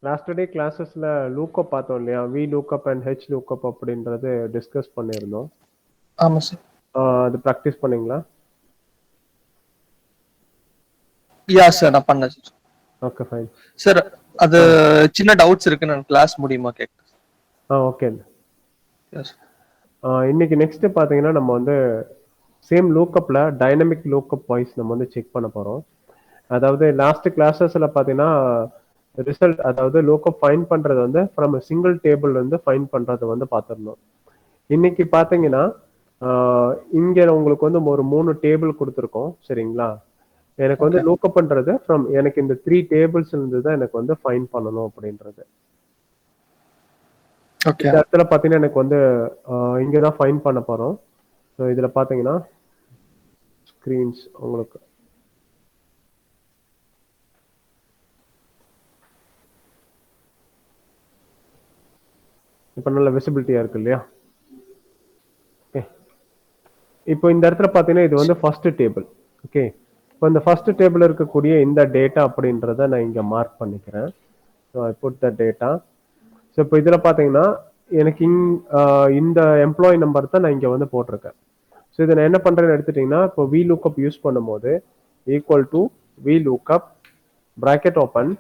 Last day கிளாஸஸ்ல lookup பார்த்தோம் இல்லையா? V lookup and H lookup அப்படின்றது டிஸ்கஸ் பண்ணியிருந்தோம். ஆமா சார். அது ப்ராக்டிஸ் பண்ணீங்களா? யா சார், நான் பண்ணேன் சார். ஓகே ஃபைன் சார், அது சின்ன டவுட்ஸ் இருக்கு, நான் கிளாஸ் முடியுமா கேட்க. ஓகே. எஸ். இன்னைக்கு நெக்ஸ்ட் பார்த்தீங்கன்னா நம்ம வந்து சேம் லூக்கப்ல டைனமிக் லூக்கப் வாய்ஸ் நம்ம வந்து செக் பண்ண போகிறோம். அதாவது லாஸ்ட் கிளாஸஸ்ல பார்த்தீங்கன்னா ரிசல்ட், அதாவது லூக்கப் ஃபைன் பண்ணுறது வந்து ஃப்ரம் சிங்கிள் டேபிள் வந்து ஃபைன் பண்ணுறது வந்து பார்த்துருந்தோம். இன்னைக்கு பார்த்தீங்கன்னா இங்கே உங்களுக்கு வந்து ஒரு 3 டேபிள் கொடுத்துருக்கோம், சரிங்களா? எனக்கு வந்து லூக்கப் பண்றது ஃப்ரம் எனக்கு இந்த 3 டேபிள்ஸ் இருந்து தான் எனக்கு வந்து ஃபைன் பண்ணணும் அப்படின்றது. இந்த இடத்துல பார்த்தீங்கன்னா எனக்கு வந்து இங்கே தான் ஃபைன் பண்ண போகிறோம். ஸோ இதில் பார்த்தீங்கன்னா ஸ்க்ரீன்ஸ் உங்களுக்கு இப்போ நல்ல விசிபிலிட்டியாக இருக்கு இல்லையா? ஓகே. இப்போ இந்த இடத்துல பார்த்தீங்கன்னா இது வந்து ஃபர்ஸ்ட் டேபிள். ஓகே. இப்போ இந்த ஃபர்ஸ்ட் டேபிள் இருக்கக்கூடிய இந்த டேட்டா அப்படின்றத நான் இங்கே மார்க் பண்ணிக்கிறேன். So I put the data. So இப்போ இதில் பார்த்தீங்கன்னா எனக்கு இந்த எம்ப்ளாயி நம்பர் தான் நான் இங்கே வந்து போட்டிருக்கேன். ஸோ இதை நான் என்ன பண்ணுறேன்னு எடுத்துட்டிங்கன்னா, இப்போ வி லூக்கப் யூஸ் பண்ணும்போது equal to V lookup bracket open,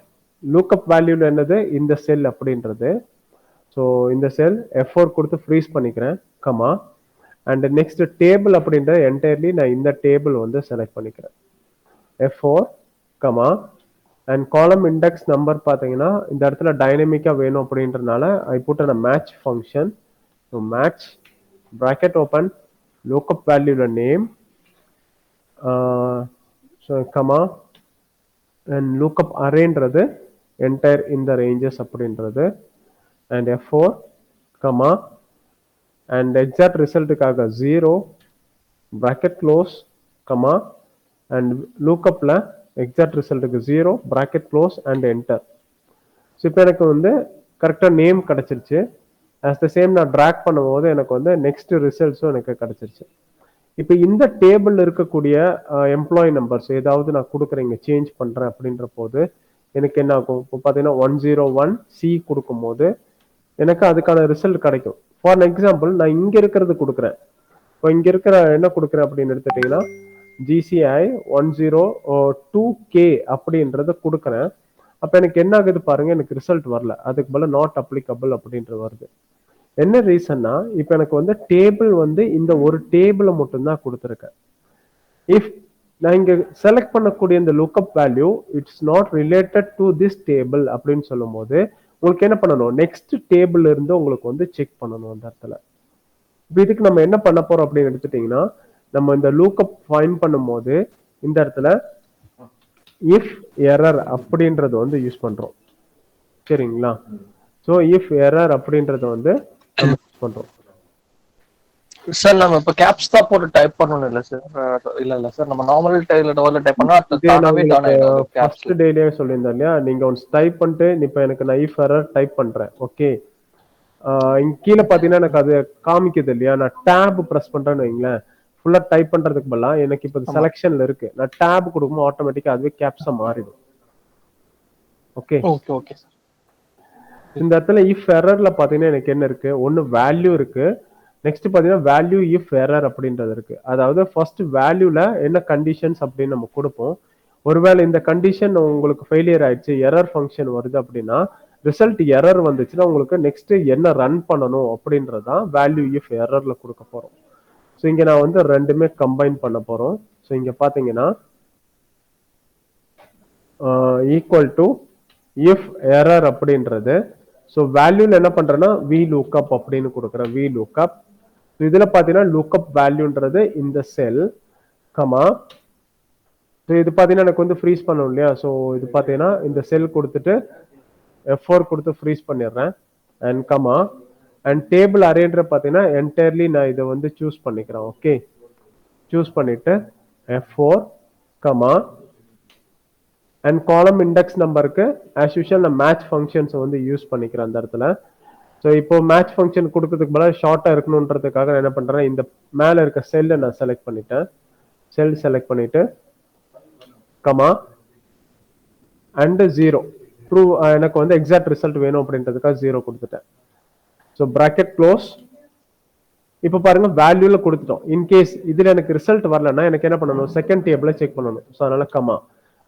lookup வேல்யூவில் என்னது இந்த செல் அப்படின்றது. ஸோ இந்த செல் F4 கொடுத்து ஃப்ரீஸ் பண்ணிக்கிறேன், கமா. அண்ட் நெக்ஸ்ட் டேபிள் அப்படின்ற என்டையர்லி நான் இந்த டேபிள் வந்து செலக்ட் பண்ணிக்கிறேன், F4, comma. And column index number பார்த்தீங்கன்னா இந்த இடத்துல டைனமிக்காக வேணும் அப்படின்றனால I put a match function. So match bracket open lookup value name, so comma, and lookup arrayன்றது entire in the ranges அப்படின்றது, and F4, comma, and exact resultக்காக 0 bracket close, comma, and lookupல exact resultக்கு 0 bracket close and enter. So இப்போ எனக்கு வந்து கரெக்டாக name கிடச்சிருச்சு. As the same நான் track பண்ணும்போது எனக்கு வந்து நெக்ஸ்ட் ரிசல்ட்ஸும் எனக்கு கிடச்சிருச்சு. இப்போ இந்த டேபிள் இருக்கக்கூடிய எம்ப்ளாயி நம்பர்ஸ் ஏதாவது நான் கொடுக்குறேங்க, சேஞ்ச் பண்ணுறேன் அப்படின்ற போது எனக்கு என்ன ஆகும்? இப்போ பார்த்தீங்கன்னா 101C கொடுக்கும்போது எனக்கு அதுக்கான ரிசல்ட் கிடைக்கும். ஃபார் எக்ஸாம்பிள் நான் இங்கே இருக்கிறது கொடுக்குறேன். இப்போ இங்கே இருக்கிற என்ன கொடுக்குறேன் அப்படின்னு எடுத்துட்டிங்கன்னா GCI 102K அப்படின்றத கொடுக்குறேன். அப்போ எனக்கு என்ன ஆகுது பாருங்க, எனக்கு ரிசல்ட் வரல, அதுக்கு பதில் நாட் அப்ளிகபிள் அப்படின்றது வருது. என்ன ரீசன்னா, இப்போ எனக்கு வந்து டேபிள் வந்து இந்த ஒரு டேபிளை மட்டும்தான் கொடுத்துருக்கேன். இஃப் நான் இங்க செலக்ட் பண்ணக்கூடிய இந்த lookup value it's not related to this table அப்படின்னு சொல்லும் போது உங்களுக்கு என்ன பண்ணணும், நெக்ஸ்ட் டேபிள் இருந்து உங்களுக்கு வந்து செக் பண்ணணும் அந்த இடத்துல. இப்போ இதுக்கு நம்ம என்ன பண்ண போறோம் அப்படின்னு எடுத்துட்டீங்கன்னா, நம்ம இந்த லூக்கப் ஃபைன் பண்ணும்போது இந்த இடத்துல இஃப் எரர் அப்படின்றது வந்து யூஸ் பண்றோம், சரிங்களா? ஸோ இஃப் எரர் அப்படின்றத வந்து நம்ம யூஸ் பண்றோம். சார் நம்ம இப்ப கேப்ஸ் தான் போட்டு டைப் பண்ணனும் இல்ல சார்? இல்ல சார், நம்ம நார்மல் டைப்ல டைப் பண்ணா தானாவே டான் ஆயிடும். ஃபர்ஸ்ட் டேலயே சொல்லியிருந்தேன் இல்லையா, நீங்க ஒன்ஸ் டைப் பண்ணிட்டு இப்போ எனக்கு நான் இஃப் எரர் டைப் பண்றேன், ஓகே. இங்க கீழே பாத்தீங்கன்னா எனக்கு அது காமிக்குது இல்லையா, நான் டேப் பிரஸ் பண்றேன்னு வைங்களேன், ஃபுல்லா டைப் பண்றதுக்கு பதிலா எனக்கு இப்போ செலக்ஷன்ல இருக்கு, நான் டேப் கொடுக்கும்போது ஆட்டோமேட்டிக்கா அதுவே கேப்ஸா மாறிடும். Okay okay okay sir. இந்த இடத்துல இஃப் எரர்ல பாத்தீங்கன்னா எனக்கு என்ன இருக்கு, ஒன்னு வேல்யூ இருக்கு, நெக்ஸ்ட் பாத்தீங்கன்னா வேல்யூ இஃப் எரர் அப்படின்றது இருக்கு. அதாவது ஃபர்ஸ்ட் வேல்யூல என்ன கண்டிஷன்ஸ் அப்படின்னு நம்ம கொடுப்போம். ஒருவேளை இந்த கண்டிஷன் உங்களுக்கு ஃபெயிலியர் ஆயிடுச்சு, எரர் ஃபங்க்ஷன் வருது அப்படின்னா, ரிசல்ட் எரர் வந்துச்சுன்னா உங்களுக்கு நெக்ஸ்ட் என்ன ரன் பண்ணணும் அப்படின்றதான் வேல்யூ இஃப் எரர்ல கொடுக்க போறோம். ஸோ இங்க நான் வந்து ரெண்டுமே கம்பைன் பண்ண போறோம். ஸோ இங்க பாத்தீங்கன்னா ஈக்குவல் டு இஃப் எரர் அப்படின்றது, ஸோ வேல்யூல என்ன பண்றேன்னா வி லுக்அப் அப்படின்னு கொடுக்குறேன், வி லுக்அப். இதுல பாத்தீங்கன்னா லுக்அப் வேல்யூன்றது இந்த செல், கமா. ஸோ இது பாத்தீங்கன்னா எனக்கு வந்து ஃப்ரீஸ் பண்ணணும் இல்லையா, ஸோ இது பாத்தீங்கன்னா இந்த செல் கொடுத்துட்டு F4 கொடுத்து ஃப்ரீஸ் பண்ணிடுறேன், அண்ட் கமா. அண்ட் டேபிள் அரேன்ற பாத்தீங்கன்னா என்டையர்லி நான் இதை வந்து சூஸ் பண்ணிக்கிறேன். ஓகே, சூஸ் பண்ணிட்டு F4, comma. And column index நம்பருக்கு ஆஸ் யூஷுவல் நான் மேட்ச் ஃபங்க்ஷன்ஸ் வந்து யூஸ் பண்ணிக்கிறேன் அந்த இடத்துல. ஸோ இப்போ மேட்ச் ஃபங்க்ஷன் கொடுக்கறதுக்கு பதிலாக ஷார்ட்டாக இருக்கணுன்றதுக்காக நான் என்ன பண்ணுறேன், இந்த மேலே இருக்க செல்லை நான் செலக்ட் பண்ணிட்டேன், செல் செலக்ட் பண்ணிட்டு கமா அண்ட் 0. ப்ரூவ் எனக்கு வந்து எக்ஸாக்ட் ரிசல்ட் வேணும் அப்படின்றதுக்காக 0 கொடுத்துட்டேன். So bracket close. இப்போ பாருங்க வேல்யூல கொடுத்துட்டோம். இன்கேஸ் இதுல எனக்கு ரிசல்ட் வரலன்னா எனக்கு என்ன பண்ணணும், செகண்ட் டேபிள செக் பண்ணணும். ஸோ அதனால கமா,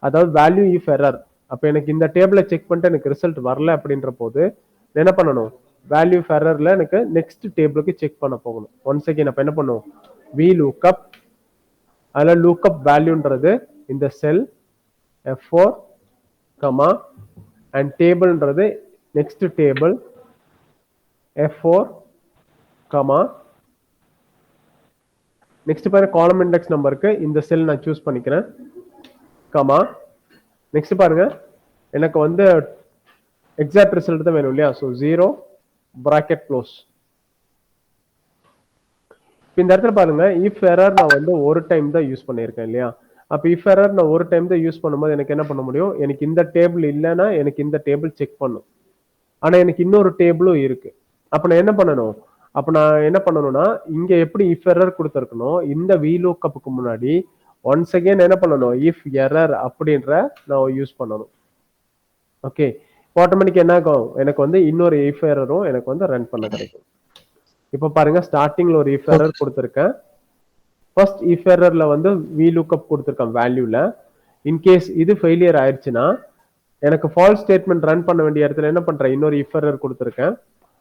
அதாவது வேல்யூ இஃப் எரர். அப்போ எனக்கு இந்த டேபிள செக் பண்ணிட்டு எனக்கு ரிசல்ட் வரல அப்படின்ற போது என்ன பண்ணணும், வேல்யூ இஃப் எரர்ல எனக்கு நெக்ஸ்ட் டேபிளுக்கு செக் பண்ண போகணும். ஒன்ஸ் அகைன் அப்போ என்ன பண்ணும், வி லுக்அப், அதில் லுக்அப் வேல்யூன்றது இந்த செல் F4 கமா அண்ட் டேபிள்ன்றது next table F4 comma next பாருங்க காலம் இண்டெக்ஸ் நம்பருக்கு இந்த செல் நான் சூஸ் பண்ணிக்கிறேன் கமா நெக்ஸ்ட் பாருங்க எனக்கு வந்து எக்ஸாக்ட் ரிசல்ட் தான் வேணும் இல்லையா. So 0 bracket close. இந்த இடத்துல பாருங்க இஃப் எரர் நான் வந்து ஒரு டைம் தான் யூஸ் பண்ணியிருக்கேன் இல்லையா. அப்போ இஃப் எரர் நான் ஒரு டைம் தான் யூஸ் பண்ணும்போது எனக்கு என்ன பண்ண முடியும், எனக்கு இந்த டேபிள் இல்லைன்னா எனக்கு இந்த டேபிள் செக் பண்ணும். ஆனா எனக்கு இன்னொரு டேபிளும் இருக்கு. அப்ப நான் என்ன பண்ணணும், அப்ப நான் என்ன பண்ணணும்னா இங்க எப்படி இஃப் எரர் கொடுத்துருக்கணும், இந்த VLOOKUPக்கு முன்னாடி ஒன்ஸ் அகைன் என்ன பண்ணணும், இஃப் எரர் அப்படின்ற நான் யூஸ் பண்ணணும். ஓகே, ஆட்டோமேட்டிக் என்ன ஆகும், எனக்கு வந்து இன்னொரு இஃப் எரரும் எனக்கு வந்து ரன் பண்ண கிடைக்கும். இப்போ பாருங்க ஸ்டார்டிங்ல ஒரு இஃப் எரர் கொடுத்துருக்கேன். ஃபர்ஸ்ட் இஃப் எரர்ல வந்து VLOOKUP கொடுத்துருக்கேன் வேல்யூல. இன்கேஸ் இது ஃபெயிலியர் ஆயிடுச்சுன்னா எனக்கு ஃபால்ஸ் ஸ்டேட்மெண்ட் ரன் பண்ண வேண்டிய இடத்துல என்ன பண்றேன், இன்னொரு இஃப் எரர் கொடுத்துருக்கேன்,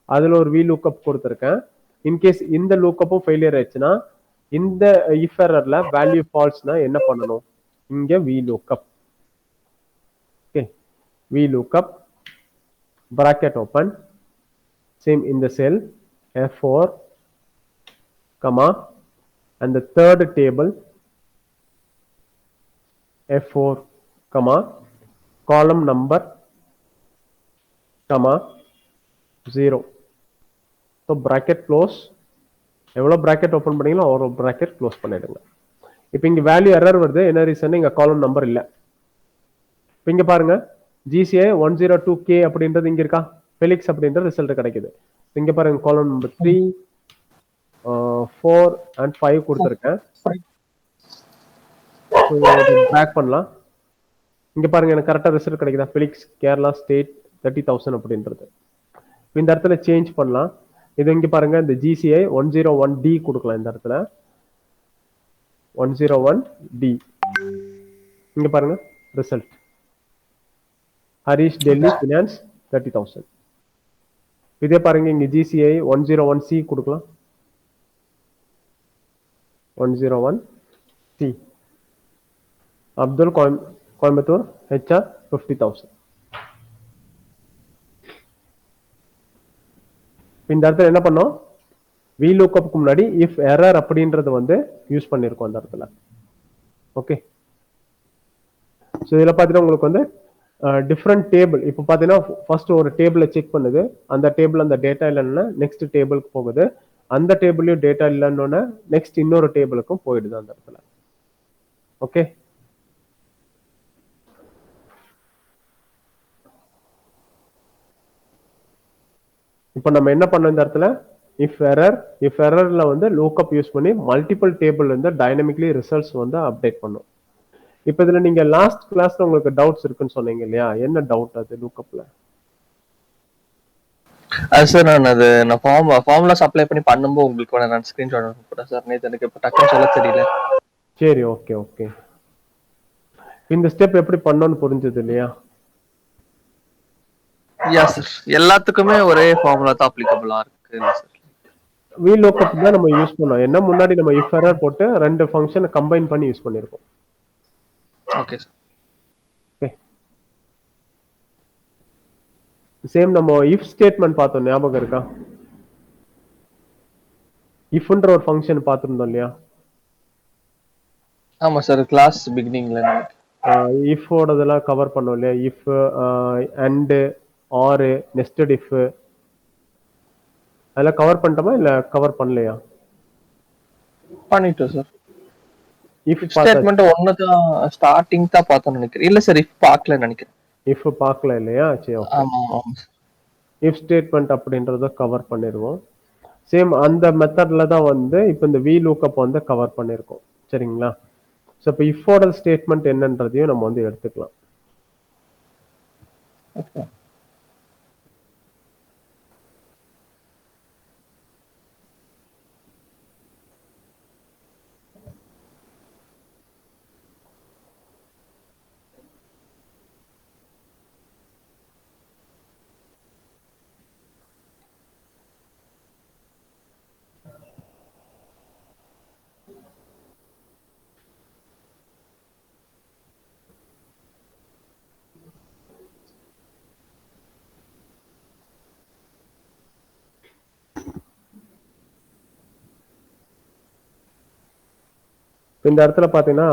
அதுல ஒரு VLOOKUP கொடுத்துருக்கேன். இன்கேஸ் இந்த லூக்கப்பும் ஃபெயிலியர் ஆயிடுச்சுன்னா இந்த இஃப் எரர்ல வேல்யூ ஃபால்ஸ்னா என்ன பண்ணணும், இங்க VLOOKUP. Okay, VLOOKUP bracket open, same in the cell F4 comma and the third table F4 comma column number comma 0. So bracket close. எவ்வளவு bracket open பண்ணீங்களோ ஒரு bracket close பண்ணிடுங்க. இப்போ இங்க வேல்யூ எரர் வருது, என்ன ரீசன், இங்க காலம் நம்பர் இல்ல. இப்போ இங்க பாருங்க GCI 102K அப்படின்றது இங்க இருக்கா, ஃபெலிக்ஸ் அப்படின்ற ரிசல்ட் கிடைக்குது. இங்க பாருங்க காலம் நம்பர் 3 4 and 5 கொடுத்திருக்கேன். பேக் பண்ணலாம். இங்க பாருங்க எனக்கு கரெக்டா ரிசல்ட் கிடைக்குதா, ஃபெலிக்ஸ் கேரளா ஸ்டேட் 30,000 அப்படின்றது. இந்த இடத்துல சேஞ்ச் பண்ணலாம். இது இங்க பாருங்க இந்த GCI 101D கொடுக்கலாம். இந்த இடத்துல 101D இங்க பாருங்க ரிசல்ட் ஹரிஷ் டெல்லி ஃபினான்ஸ் 30,000. இதே பாருங்க இங்க GCI 101C கொடுக்கலாம், 101C அப்துல் கோயம்புத்தூர் HR 50,000. இந்த இடத்துல என்ன பண்ணோம், VLOOKUPக்கு முன்னாடி இஃப் எரர் அப்படின்றது வந்து யூஸ் பண்ணிருக்கோம் அந்த இடத்துல. ஓகே, ஸோ இதில் பார்த்தீங்கன்னா உங்களுக்கு வந்து டிஃப்ரெண்ட் டேபிள். இப்போ பார்த்தீங்கன்னா ஃபர்ஸ்ட் ஒரு டேபிளை செக் பண்ணுது, அந்த டேபிள் அந்த டேட்டா இல்லைன்னா நெக்ஸ்ட் டேபிளுக்கு போகுது, அந்த டேபிள்லயும் டேட்டா இல்லைன்னு நெக்ஸ்ட் இன்னொரு டேபிளுக்கும் போயிடுது அந்த இடத்துல. ஓகே, இப்போ நம்ம என்ன பண்ணோம் இந்த இடத்துல, இஃப் எரர்ல வந்து லூக்கப் யூஸ் பண்ணி மல்டிபிள் டேபிள் வந்து டைனமிக்லி ரிசல்ட்ஸ் வந்து அப்டேட் பண்ணும். இப்போ இதுல நீங்க லாஸ்ட் கிளாஸ்ல உங்களுக்கு டவுட்ஸ் இருக்குன்னு சொன்னீங்க இல்லையா, என்ன டவுட் அது லூக்கப்ல? சார் நான் ஃபார்முலாஸ் அப்ளை பண்ணி பண்ணும்போது உங்களுக்கு நான் ஸ்கிரீன்ஷாட் அனுப்புறேன் சார். நேத்து எனக்கு இப்ப டக்குன்னு சொல்ல தெரியல. சரி, ஓகே ஓகே. இந்த ஸ்டெப் எப்படி பண்ணணும்னு புரிஞ்சது இல்லையா? எஸ் சார், எல்லாத்துக்குமே ஒரே ஃபார்முலா தான் அப்ளிகபிளா இருக்கு சார். VLOOKUP தான் நம்ம யூஸ் பண்ணோம். என்ன முன்னாடி நம்ம இஃப் எரர் போட்டு ரெண்டு ஃபங்க்ஷனை கம்பைன் பண்ணி யூஸ் பண்ணிருக்கோம். Okay sir. ஓகே, சேம் நம்ம இஃப் ஸ்டேட்மெண்ட் பார்த்தோம், ஞாபகம் இருக்கா? இஃப்ன்ற ஒரு ஃபங்க்ஷன் பார்த்திருந்தோம் இல்லையா? ஆமா சார், கிளாஸ் பிகினிங்ல இஃபோடதெல்லாம் கவர் பண்ணோம் இல்லையா? If and or nested if அதெல்லாம் கவர் பண்ணிட்டோமா இல்ல கவர் பண்ணலையா? பண்ணிட்டோம் சார். இஃப் ஸ்டேட்மெண்ட் ஒன்னு தான் ஸ்டார்டிங் தான் பார்த்தோம்னு நினைக்கிறேன். இல்ல சார், இஃப் பார்க்கல நினைக்கிறேன். இஃப் பார்க்கல இல்லையா? சரி, ஓகே. ஆமா ஆமா. இஃப் ஸ்டேட்மெண்ட் அப்படின்றத கவர் பண்ணிடுவோம். சேம் அந்த மெத்தட்ல தான் வந்து இப்போ இந்த VLOOKUP வந்து கவர் பண்ணியிருக்கோம். சரிங்களா? ஸோ இப்போ இஃபோட ஸ்டேட்மெண்ட் என்னன்றதையும் நம்ம வந்து எடுத்துக்கலாம். ஓகே. இந்த இடத்துல பார்த்தீங்கன்னா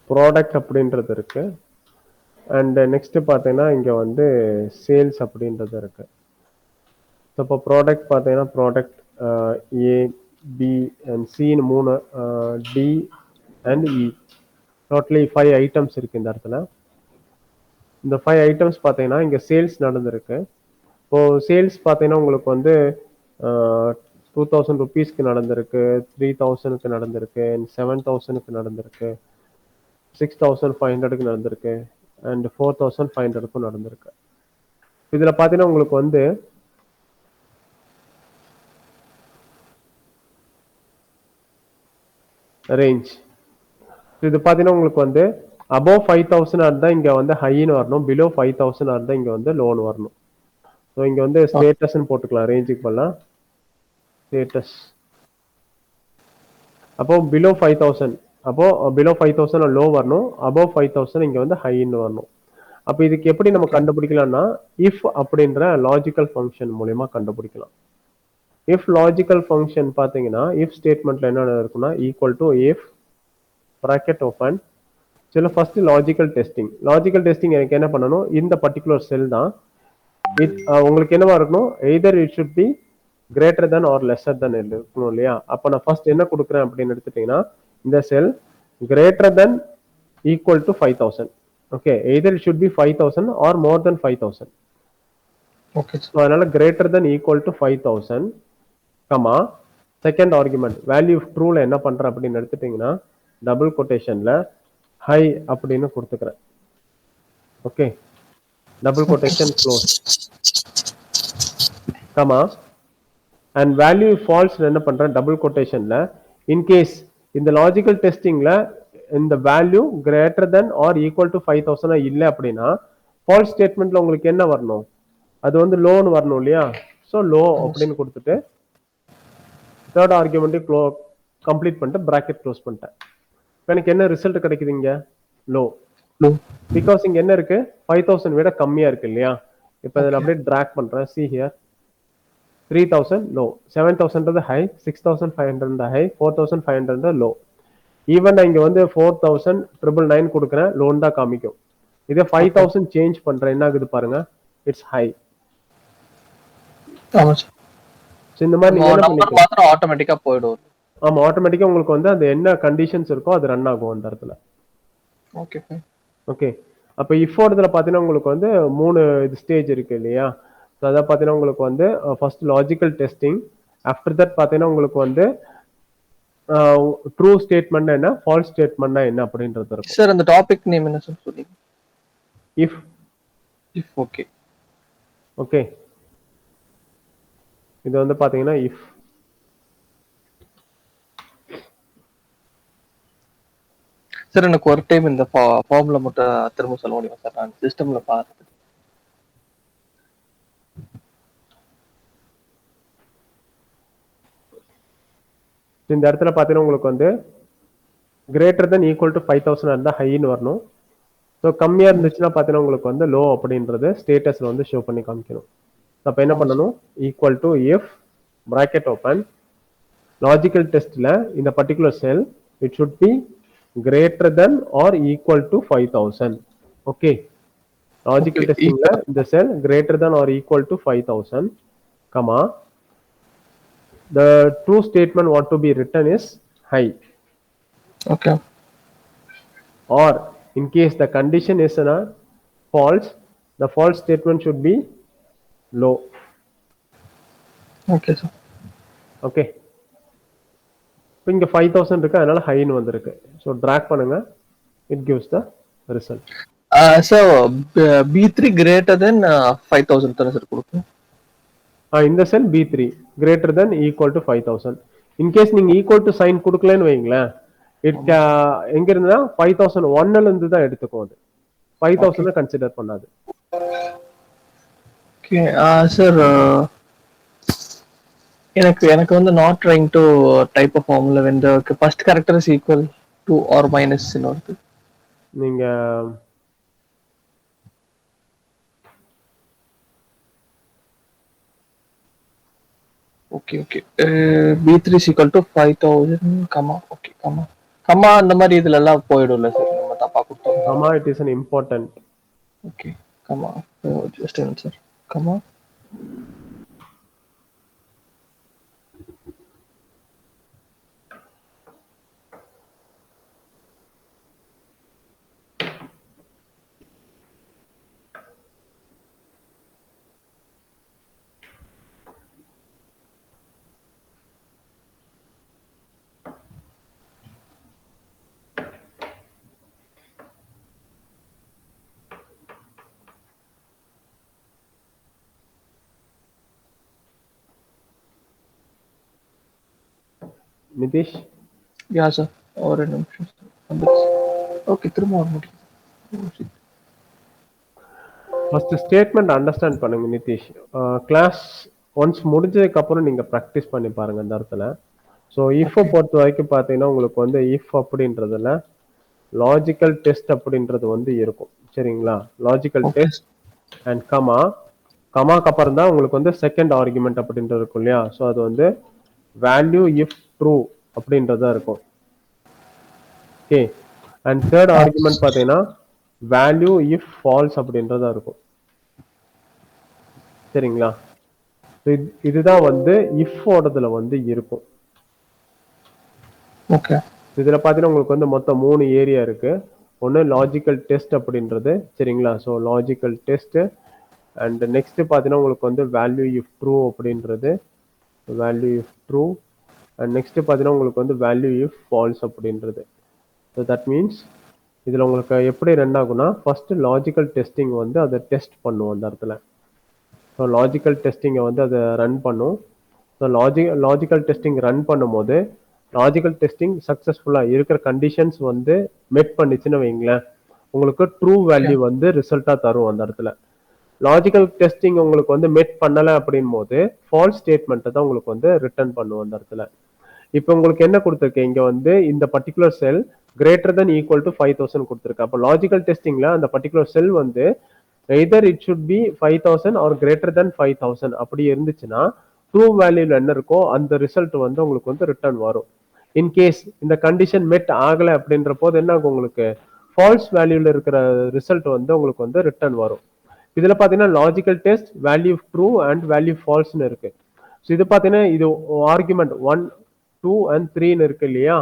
ப்ராடக்ட் அப்படின்றது இருக்கு. அண்ட் நெக்ஸ்ட் பார்த்தீங்கன்னா இங்க வந்து சேல்ஸ் அப்படின்றது இருக்கு. ஸோ இப்போ ப்ராடக்ட் பார்த்தீங்கன்னா ப்ராடக்ட் ஏ பி அண்ட் சின்னு 3 D and E totally 5 items இருக்கு இந்த இடத்துல. இந்த 5 ஐட்டம்ஸ் பார்த்தீங்கன்னா இங்க சேல்ஸ் நடந்திருக்கு. இப்போ சேல்ஸ் பார்த்தீங்கன்னா உங்களுக்கு வந்து 2000 ருபீஸ்க்கு நடந்திருக்கு, 3000க்கு நடந்திருக்கு, 7000க்கு நடந்திருக்கு, 6500க்கு நடந்திருக்கு, அண்ட் 4500க்கும் நடந்திருக்கு. இதுல பார்த்தீங்கன்னா உங்களுக்கு வந்து ரேஞ்ச் இது பார்த்தீங்கன்னா உங்களுக்கு வந்து அபவ் 5000 இருந்தா இங்க வந்து ஹைன்னு வரணும், பிலோ 5000 இருந்தா இங்க வந்து லோன் வரணும். ஸோ இங்க வந்து ஸ்டேட்டஸ்ன்னு போட்டுக்கலாம், ரேஞ்சுக்கு பண்ணலாம் ஸ்டேட்டஸ். அப்போ பிலோ 5000, அப்போ பிலோ 5000 லோ வரணும், அபவ் 5000 இங்க வந்து ஹைன்னு வரணும். அப்போ இதுக்கு எப்படி நம்ம கண்டுபிடிக்கலாம்னா இஃப் அப்படின்ற லாஜிக்கல் ஃபங்க்ஷன் மூலமா கண்டுபிடிக்கலாம். இஃப் லாஜிக்கல் ஃபங்க்ஷன் பார்த்தீங்கன்னா இஃப் ஸ்டேட்மெண்ட்ல என்ன இருக்குன்னா equal to if bracket open சில first logical testing. Logical testing எனக்கு என்ன பண்ணணும், இந்த பர்டிகுலர் செல் தான் உங்களுக்கு என்னவா இருக்கணும், either it should be greater than or lesser than இருக்கணும் இல்லையா. அப்போ நான் ஃபர்ஸ்ட் என்ன கொடுக்குறேன் அப்படின்னு எடுத்துட்டீங்கன்னா இந்த cell greater than equal to 5000. Okay, either it should be 5000 or more than 5000. Okay. So அதனால greater than equal to 5000 comma second argument value ட்ரூல என்ன பண்றேன் அப்படின்னு எடுத்துட்டீங்கன்னா டபுள் கொட்டேஷன்ல ஹை அப்படின்னு கொடுத்துக்கிறேன். Okay, double quotation close comma and value false என்ன பண்றேன் டபுள் கொட்டேஷன்ல இன்கேஸ் இந்த லாஜிக்கல் டெஸ்டிங்ல இந்த value greater than or equal to 5000 இல்லை அப்படின்னா ஃபால்ஸ் ஸ்டேட்மெண்ட்ல உங்களுக்கு என்ன வரணும், அது வந்து லோன்னு வரணும் இல்லையா. ஸோ லோ அப்படின்னு கொடுத்துட்டு தேர்ட் ஆர்குமெண்ட் கம்ப்ளீட் பண்ணிட்டு பிராக்கெட் க்ளோஸ் பண்ணிட்டேன். எனக்கு என்ன ரிசல்ட் கிடைக்குதுங்க, லோ. பிகாஸ் இங்க என்ன இருக்கு 5000 விட கம்மியா இருக்கு இல்லையா. இப்போ இதில் அப்படியே ட்ராக் பண்றேன், see here 3000 low, 7000 high, 6500 high, 4500 low. Even இங்க வந்து 4999 கொடுக்குறேன், லோன் தான் காமிக்கும். இதே 5000 சேஞ்ச் பண்றேன் என்ன ஆகுது பாருங்க, இட்ஸ் ஹை. இந்த மாதிரி நீங்க என்ன பண்ணிக்கலாம், ஆட்டோமேட்டிக்கா போய்டும். ஆமா, ஆட்டோமேட்டிக்கா உங்களுக்கு வந்து அந்த என்ன கண்டிஷன்ஸ் இருக்கோ அது ரன் ஆகும் அந்த இடத்துல. ஓகே ஓகே, அப்ப இஃப் இடத்துல பாத்தீங்கன்னா உங்களுக்கு வந்து 3 இது ஸ்டேஜ் இருக்கு இல்லையா. ஸோ அதை பார்த்தீங்கன்னா உங்களுக்கு வந்து first logical testing, after that பார்த்தீங்கன்னா உங்களுக்கு வந்து ட்ரூ ஸ்டேட்மெண்ட் என்ன, ஃபால்ஸ் ஸ்டேட்மெண்ட் என்ன அப்படின்றது இருக்கும். சார் அந்த டாபிக் நேம் என்ன சார் சொல்லுங்க. இஃப். இஃப். ஓகே ஓகே, இது வந்து பாத்தீங்கன்னா இஃப். சார் எனக்கு ஒரு டைம் இந்த ஃபார்முலா மட்டும் திரும்ப சொல்ல முடியுமா சார், நான் சிஸ்டம்ல பார்த்து. இந்த இடத்துல பாத்தீங்கன்னா உங்களுக்கு வந்து கிரேட்டர் தென் ஈக்குவல் டு 5000 இருந்தா ஹைன்னு வரணும். ஸோ கம்மியா இருந்துச்சுன்னா பாத்தீங்கன்னா உங்களுக்கு வந்து லோ அப்படின்றது ஸ்டேட்டஸ்ல வந்து ஷோ பண்ணி காமிக்கணும். அப்ப என்ன பண்ணணும், equal to if bracket open logical டெஸ்ட்ல இந்த particular cell it should be greater than or equal to 5000. okay, logical testing la the cell greater than or equal to 5000 comma the true statement what to be written is high. Okay, or in case the condition is false, the false statement should be low. okay sir. okay, இங்க 5000 இருக்கு, அதனால ஹைன்னு வந்திருக்கு. So track பண்ணுங்க, it gives the result. So B3 greater than 5,000 தானே sir கொடுக்கும்? இந்த செல் B3 greater than equal to 5000. In case நீங்க equal to sign கொடுக்கலன்னு வைங்களேன், இட் எங்க இருந்தா 5001ல இருந்து தான் எடுத்துக்கும். அது 5000 கன்சிடர் பண்ணாது. ஓகே சார், எனக்கு வந்து not trying to type of formula when the first character is equal to or minus ன்னு வருது. நீங்க okay okay, B3 is equal to 5000, comma okay comma அந்த மாதிரி இதுல எல்லாம் போயிடும்ல சார், நம்ம தப்பா கொடுத்தோம். Comma it is an important. Okay comma, just sir comma. Nitish, yeah sir, ஒரு நிமிஷம். ஓகே, திரும்ப வர முடியும். ஃபர்ஸ்ட் ஸ்டேட்மெண்ட் அண்டர்ஸ்டாண்ட் பண்ணுங்க நிதிஷ். கிளாஸ் ஒன்ஸ் முடிஞ்சதுக்கு அப்புறம் நீங்க ப்ராக்டிஸ் பண்ணி பாருங்க இந்த இடத்துல. ஸோ இஃப் பொறுத்த வரைக்கும் பார்த்தீங்கன்னா உங்களுக்கு வந்து இஃப் அப்படின்றதுல லாஜிக்கல் டெஸ்ட் அப்படின்றது வந்து இருக்கும். சரிங்களா? லாஜிக்கல் டெஸ்ட் அண்ட் கமாக்கு அப்புறம் தான் உங்களுக்கு வந்து செகண்ட் ஆர்குமெண்ட் அப்படின்றது இருக்கும் இல்லையா? ஸோ அது வந்து வேல்யூ இஃப் ட்ரூ அப்படின்றதா இருக்கும். ஓகே, அண்ட் தேர்ட் ஆர்குமெண்ட் பார்த்தீங்கன்னா வேல்யூ இஃப் ஃபால்ஸ் அப்படின்றதா இருக்கும். சரிங்களா? இதுதான் வந்து இஃப் ஓடதுல வந்து இருக்கும். ஓகே, இதுல பாத்தீங்கன்னா உங்களுக்கு வந்து மொத்தம் 3 ஏரியா இருக்கு. ஒன்னு லாஜிக்கல் டெஸ்ட் அப்படின்றது. சரிங்களா? So logical test and next பாத்தீங்கன்னா உங்களுக்கு வந்து வேல்யூ இஃப் ட்ரூ அப்படின்றது, value if true and next பாத்தீங்கன்னா உங்களுக்கு வந்து வேல்யூ இஃப் ஃபால்ஸ் அப்படின்றது. ஸோ தட் மீன்ஸ் இதுல உங்களுக்கு எப்படி ரன் ஆகும்னா, ஃபர்ஸ்ட் லாஜிக்கல் டெஸ்டிங் வந்து அதை டெஸ்ட் பண்ணுவோம் அந்த இடத்துல. ஸோ லாஜிக்கல் டெஸ்டிங்கை வந்து அதை ரன் பண்ணும். ஸோ லாஜிக்கல் டெஸ்டிங் ரன் பண்ணும்போது லாஜிக்கல் டெஸ்டிங் சக்ஸஸ்ஃபுல்லாக இருக்கிற கண்டிஷன்ஸ் வந்து மெட் பண்ணிச்சுன்னு வைங்களேன், உங்களுக்கு ட்ரூ வேல்யூ வந்து ரிசல்ட்டாக தரும் அந்த இடத்துல. லாஜிக்கல் டெஸ்டிங் உங்களுக்கு வந்து மெட் பண்ணலை அப்படின் போது ஃபால்ஸ் ஸ்டேட்மெண்ட்டை தான் உங்களுக்கு வந்து ரிட்டர்ன் பண்ணுவோம் அந்த இடத்துல. இப்போ உங்களுக்கு என்ன கொடுத்துருக்கேன், இங்கே வந்து இந்த particular cell greater than equal to 5000 கொடுத்துருக்கு. அப்போ லாஜிக்கல் டெஸ்டிங்ல அந்த பர்டிகுலர் செல் வந்து either it should be 5000 or greater than 5000 அப்படி இருந்துச்சுன்னா ட்ரூ வேல்யூல என்ன இருக்கோ அந்த ரிசல்ட் வந்து உங்களுக்கு வந்து ரிட்டர்ன் வரும். இன்கேஸ் இந்த கண்டிஷன் மெட் ஆகலை அப்படின்ற போது என்ன ஆகும், உங்களுக்கு ஃபால்ஸ் வேல்யூல இருக்கிற ரிசல்ட் வந்து உங்களுக்கு வந்து ரிட்டர்ன் வரும். இதுல பாத்தீங்கன்னா logical test value true and value ஃபால்ஸ்னு இருக்கு. ஸோ இது பாத்தீங்கன்னா இது ஆர்குமெண்ட் 1 2 and 3ன்னு இருக்கு இல்லையா?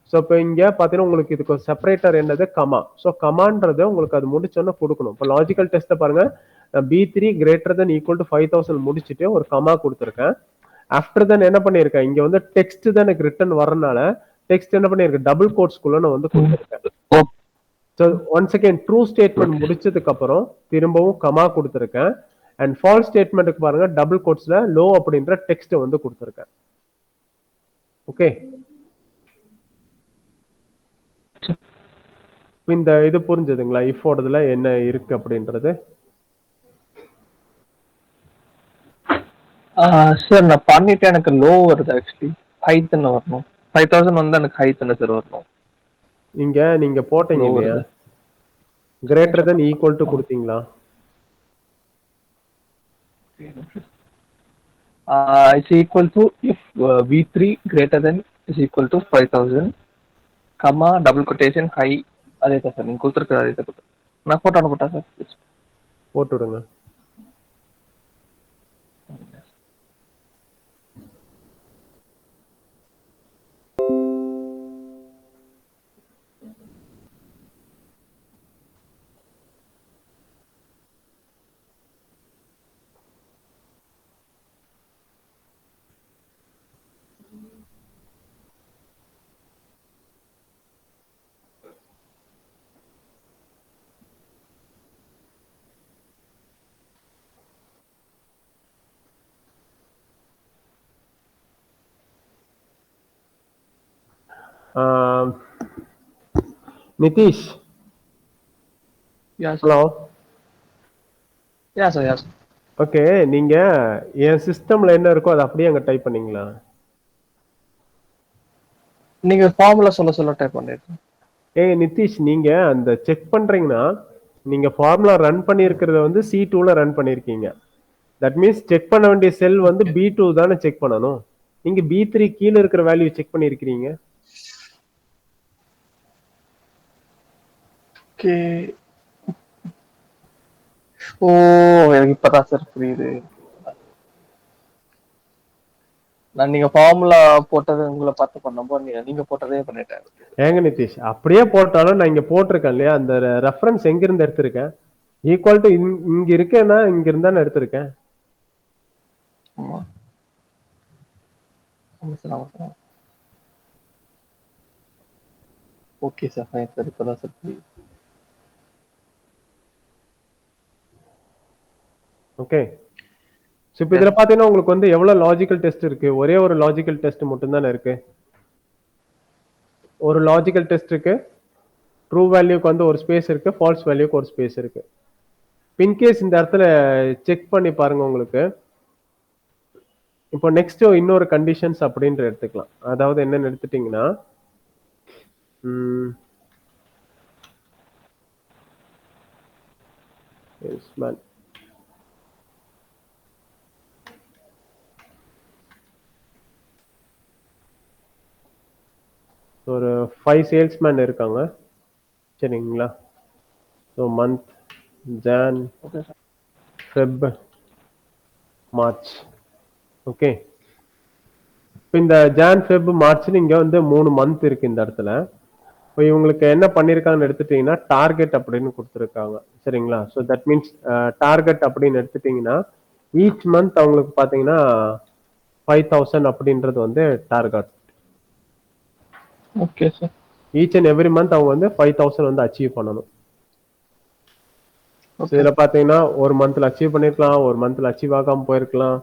ஸோ இப்போ இங்க பாத்தீங்கன்னா உங்களுக்கு இதுக்கு செப்பரேட்டர் என்னது, கமா. ஸோ கமான்றது உங்களுக்கு அது முடிச்சோன்னா கொடுக்கணும். இப்போ லாஜிக்கல் டெஸ்ட்டை பாருங்க, B3 greater than equal to 5000 முடிச்சுட்டு ஒரு கமா கொடுத்துருக்கேன். ஆஃப்டர் தென் என்ன பண்ணியிருக்கேன், இங்க வந்து டெக்ஸ்ட் தான் எனக்கு ரிட்டர்ன் வரனால டெக்ஸ்ட் என்ன பண்ணியிருக்கேன், டபுள் கோட்ஸ்குள்ள நான் வந்து கொடுத்துருக்கேன். So once again true statement முடிச்சதுக்கு அப்புறம் திரும்பவும் கமா கொடுத்துருக்கேன். அண்ட் ஃபால்ஸ் ஸ்டேட்மெண்ட்டுக்கு பாருங்க டபுள் கோட்ஸ்ல லோ அப்படின்ற டெக்ஸ்ட் வந்து கொடுத்துருக்கேன். ஓகே, இந்த இது புரிஞ்சதுங்களா? இஃப் ஓடதுல என்ன இருக்கு அப்படின்றது. சார் நான் பண்ணிட்டு எனக்கு லோ வருது, ஆக்சுவலி ஹைட் தானே வரணும். 5000 வந்து எனக்கு ஹைட் தானே சார் வரணும். இங்க நீங்க போட்டீங்க இல்லையா, கிரேட்டர் தென் ஈக்குவல் டு கொடுத்தீங்களா? It's equal to if V3 greater than is equal to 5000, comma double quotation high. அதே தான் சார் நீங்க கொடுத்துருக்க, அதே தான் கொடுத்துருக்கேன். நான் போட்டோ அனுப்பிட்டா சார்? போட்டு விடுங்க. நிதிஷ், யா சார். ஹலோ. யா சார், யா சார். ஓகே, நீங்க என் சிஸ்டம்ல என்ன இருக்கோ அதை அப்படியே அங்க டைப் பண்ணீங்களா? நீங்க ஃபார்முலா சொல்ல டைப் பண்ணிருக்கேன். நிதிஷ், நீங்க அந்த செக் பண்றீங்கன்னா நீங்க ஃபார்முலா ரன் பண்ணியிருக்கிறத வந்து C2ல ரன் பண்ணிருக்கீங்க. தட் மீன்ஸ் செக் பண்ண வேண்டிய செல் வந்து B2 தானே செக் பண்ணணும். நீங்க B3 கீழே இருக்கிற வேல்யூ செக் பண்ணிருக்கீங்க. ஓகே. ஓ, எனக்கு இப்பதான் சார் புரியுது. நான் நீங்க ஃபார்முலா போட்டது உங்களை பார்த்து பண்ணும்போது நீங்க போட்டதே பண்ணிட்டேன். ஏங்க நிதிஷ், அப்படியே போட்டாலும் நான் இங்க போட்டிருக்கேன் இல்லையா, அந்த ரெஃபரன்ஸ் எங்க இருந்து எடுத்திருக்கேன்? ஈக்குவல் டு இங்க இருக்கேன்னா இங்க இருந்தா நான் எடுத்திருக்கேன். ஆமா. ஆமா சார், ஆமா sir. Okay sir, fine sir, இப்பதான் சார் புரியுது. ஓகே. ஸோ இப்போ இதில் பார்த்தீங்கன்னா உங்களுக்கு வந்து எவ்வளோ லாஜிக்கல் டெஸ்ட் இருக்கு? ஒரே ஒரு லாஜிக்கல் டெஸ்ட் மட்டும் தானே இருக்கு. ஒரு லாஜிக்கல் டெஸ்ட் இருக்கு, ட்ரூ வேல்யூக்கு வந்து ஒரு ஸ்பேஸ் இருக்கு, ஃபால்ஸ் வேல்யூக்கு ஒரு ஸ்பேஸ் இருக்கு. இன்கேஸ் இந்த இடத்துல செக் பண்ணி பாருங்க உங்களுக்கு. இப்போ நெக்ஸ்ட் இன்னொரு கண்டிஷன்ஸ் அப்படின்ற எடுத்துக்கலாம். அதாவது என்னன்னு எடுத்துட்டீங்கன்னா, ஒரு 5 சேல்ஸ்மேன் இருக்காங்க, சரிங்களா? So month John, Feb, March. Okay, இப்போ இந்த ஜான் ஃபெப் மார்ச்னு இங்கே வந்து 3 மந்த் இருக்கு இந்த இடத்துல. இப்போ இவங்களுக்கு என்ன பண்ணியிருக்காங்கன்னு எடுத்துட்டீங்கன்னா டார்கெட் அப்படின்னு கொடுத்துருக்காங்க, சரிங்களா? ஸோ தட் மீன்ஸ் டார்கெட் அப்படின்னு எடுத்துட்டீங்கன்னா ஈச் மந்த் அவங்களுக்கு பார்த்தீங்கன்னா 5000 அப்படின்றது வந்து target. Okay sir. Each and every month அவங்க வந்து 5000 வந்து அச்சீவ் பண்ணணும். ஓகே. இதுல பாத்தீங்கன்னா ஒரு மந்த்ல அச்சீவ் பண்ணிருக்கலாம், ஒரு மந்த்ல அச்சீவ் ஆகாம போயிருக்கலாம்.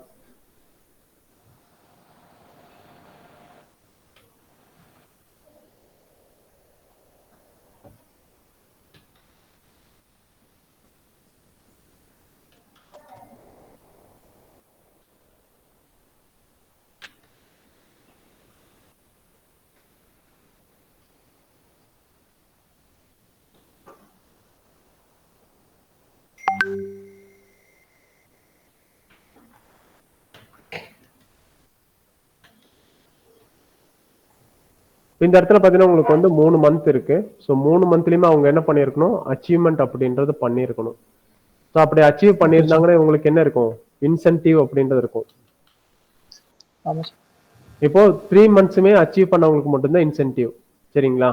இந்த இடத்துல பாத்தீங்கன்னா உங்களுக்கு வந்து 3 மந்த் இருக்கு. ஸோ 3 மந்த்லயுமே அவங்க என்ன பண்ணிருக்கணும், அச்சீவ்மெண்ட் அப்படின்றது பண்ணிருக்கணும். ஸோ அப்படி அச்சீவ் பண்ணியிருந்தாங்கன்னா உங்களுக்கு என்ன இருக்கும், இன்சென்டிவ் அப்படின்றது இருக்கும். ஆமா சார். இப்போ 3 மந்த்ஸுமே அச்சீவ் பண்ணவங்களுக்கு மட்டும்தான் இன்சென்டிவ், சரிங்களா?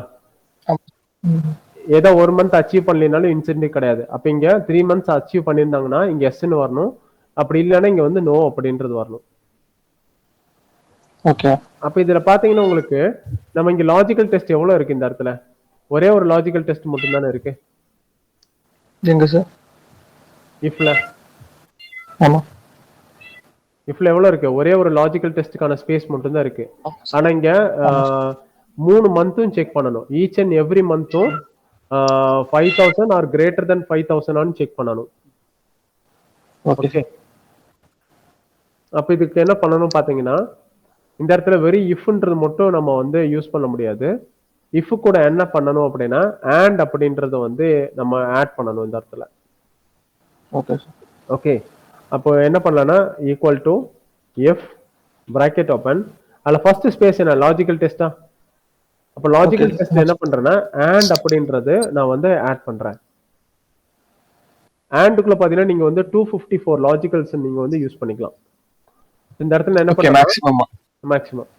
ஏதோ ஒரு மந்த் அச்சீவ் பண்ணலனாலும் இன்சென்டிவ் கிடையாது. அப்ப இங்க 3 மந்த்ஸ் அச்சீவ் பண்ணியிருந்தாங்கன்னா இங்க எஸ்ன்னு வரணும், அப்படி இல்லைன்னா இங்க வந்து நோ அப்படின்றது வரணும். ஓகே. அப்ப இதுல பாத்தீங்கன்னா உங்களுக்கு நம்ம இங்க லாஜிக்கல் டெஸ்ட் எவ்வளவு இருக்கு இந்த இடத்துல? ஒரே ஒரு லாஜிக்கல் டெஸ்ட் மட்டும் தானே இருக்கு. எங்க சார்? இஃப்ல. ஆமா. இஃப்ல எவ்வளவு இருக்கு? ஒரே ஒரு லாஜிக்கல் டெஸ்டுக்கான ஸ்பேஸ் மட்டும் தான் இருக்கு. ஆனா இங்க 3 மந்த்தும் செக் பண்ணணும். ஈச் அண்ட் எவ்ரி மந்த்தும் 5000 ஆர் கிரேட்டர் தென் 5000 செக் பண்ணணும். ஓகே. அப்ப இதுக்கு என்ன பண்ணணும் பாத்தீங்கன்னா, இந்த இடத்துல வெறும் இஃப்ன்றது மட்டும் நம்ம வந்து யூஸ் பண்ண முடியாது. இஃப் கூட என்ன பண்ணணும் அப்படின்னா அண்ட் அப்படின்றத வந்து நம்ம ஆட் பண்ணணும் இந்த இடத்துல. ஓகே. ஓகே, அப்போ என்ன பண்ணலாம்னா equal to F bracket open, அதுல ஃபர்ஸ்ட் ஸ்பேஸ் என்ன, லாஜிக்கல் டெஸ்டா? அப்ப லாஜிக்கல் டெஸ்ட் என்ன பண்றேன்னா அண்ட் அப்படின்றது நான் வந்து ஆட் பண்றேன். ஆண்டுக்குள்ள பாத்தீங்கன்னா நீங்க வந்து 254 லாஜிக்கல்ஸ் நீங்க வந்து யூஸ் பண்ணிக்கலாம். இந்த இடத்துல என்ன பண்றேன், மேக்ஸிமம்.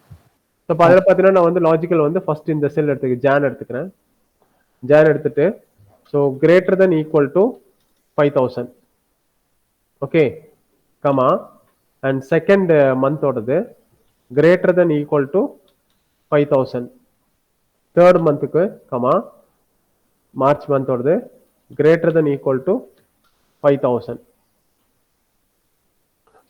இப்போ அதில் பார்த்தீங்கன்னா நான் வந்து லாஜிக்கல் வந்து ஃபர்ஸ்ட் இந்த செல் எடுத்துக்கிறேன், ஜான் எடுத்துக்கிறேன். ஜான் எடுத்துட்டு so greater than equal to 5000. Okay, comma and second மந்தோடது greater than equal to 5000. Third மந்த்துக்கு கமா மார்ச் மந்தோடது greater than equal to 5000.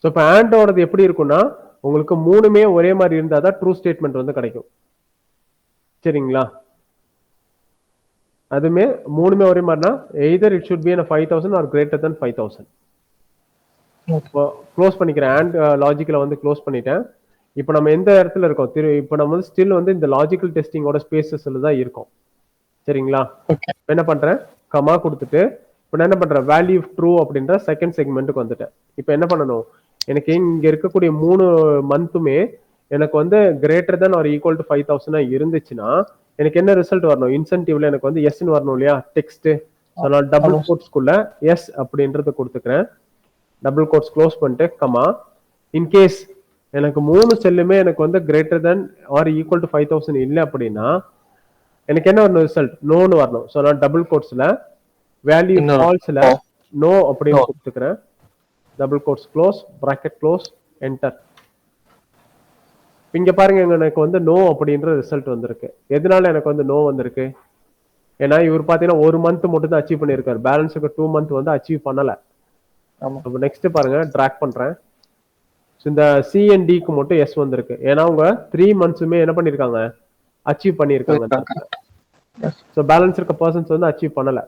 So இப்போ ஆண்டோடது எப்படி இருக்கும்னா உங்களுக்கு மூணுமே ஒரே மாதிரி இருந்தால் தான் ட்ரூ ஸ்டேட்மெண்ட் வந்து கிடைக்கும், சரிங்களா? அதுமே மூணுமே ஒரே மாதிரினா either it should be in 5000 or greater than 5000. Okay இப்போ க்ளோஸ் பண்ணிக்கிறேன். அண்ட் லாஜிக்கல வந்து க்ளோஸ் பண்ணிட்டேன். இப்போ நம்ம எந்த இடத்துல இருக்கோம்? இப்போ நம்ம வந்து ஸ்டில் வந்து இந்த லாஜிக்கல் டெஸ்டிங்கோட ஸ்பேசஸ்ல தான் இருக்கோம். சரிங்களா? ஓகே இப்போ என்ன பண்றேன்? கமா கொடுத்துட்டு இப்போ நான் என்ன பண்றேன்? வேல்யூ ட்ரூ அப்படின்ற செகண்ட் செக்மெண்ட்டுக்கு வந்துட்டேன். இப்போ என்ன பண்ணணும்? எனக்கு இங்க இருக்கக்கூடிய 3 மந்த்துமே எனக்கு வந்து greater than or equal to 5000 இருந்துச்சுன்னா எனக்கு என்ன ரிசல்ட் வரணும்? இன்சென்டிவ்ல எனக்கு வந்து எஸ்ன்னு வரணும் இல்லையா? டெக்ஸ்ட். ஸோ நான் டபுள் ஆமா சார் கோட்ஸ்குள்ள எஸ் அப்படின்றது கொடுத்துக்கிறேன். டபுள் கோட்ஸ் க்ளோஸ் பண்ணிட்டு கமா இன்கேஸ் எனக்கு 3 செல்லுமே எனக்கு வந்து greater than or equal to 5000 இல்லை அப்படின்னா எனக்கு என்ன வரணும்? ரிசல்ட் நோன்னு வரணும். ஸோ நான் டபுள் கோட்ஸ்ல வேல்யூ இன்னொரு ஃபால்ஸ்ல ஓ நோ அப்படின்னு நோ கொடுத்துக்கிறேன். Double quotes close, bracket close, enter. இங்க பாருங்க எனக்கு வந்து நோ அப்படின்ற ரிசல்ட் வந்திருக்கு. எதனால எனக்கு வந்து நோ வந்திருக்கு? ஏன்னா இவர் பாத்தீங்கன்னா ஒரு மந்த் மட்டும் தான் அச்சீவ் பண்ணியிருக்காரு. பேலன்ஸுக்கு 2 மந்த் வந்து அச்சீவ் பண்ணல. ஆமா அப்போ நெக்ஸ்ட் பாருங்க டிராக் பண்றேன். இந்த சிஎன்டிக்கு மட்டும் எஸ் வந்திருக்கு. ஏன்னா அவங்க 3 மந்த்ஸுமே என்ன பண்ணிருக்காங்க? அச்சீவ் பண்ணியிருக்காங்க அந்த போயிருக்காங்க இடத்துல. எஸ் ஸோ பேலன்ஸ் இருக்க பர்சன்ஸ் வந்து அச்சீவ் பண்ணல.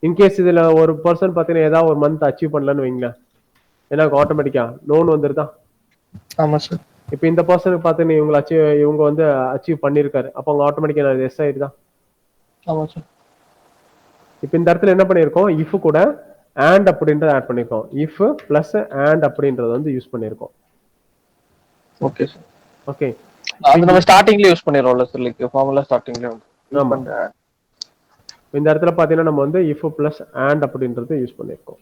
இன்கேஸ் இதுல ஒரு பர்சன் பாத்தீங்கன்னா ஏதாவது ஒரு மந்த் அச்சீவ் பண்ணலன்னு வைங்களேன், ஏன்னா ஆட்டோமேட்டிக்கா லோன் வந்துருதா? ஆமா சார் இப்போ இந்த பர்சனுக்கு பாத்தீங்கன்னா இவங்க வந்து அச்சீவ் பண்ணிருக்காரு. அப்போ அவங்க ஆட்டோமேட்டிக்கா எஸ் ஆயிருதா? ஆமா சார் இப்போ இந்த இடத்துல என்ன பண்ணிருக்கோம்? இஃப் கூட and அப்படின்றத ஆட் பண்ணிருக்கோம். இஃப் பிளஸ் and அப்படின்றத வந்து யூஸ் பண்ணிருக்கோம். Okay sir okay. அது நம்ம ஸ்டார்டிங்ல யூஸ் பண்ணிரோம்ல சார் லைக் ஃபார்முலா ஸ்டார்டிங்ல யூஸ் ஆமா. பண்ற இந்த இடத்துல பாத்தீங்கன்னா நம்ம வந்து இஃப் பிளஸ் and அப்படின்றத யூஸ் பண்ணிருக்கோம்.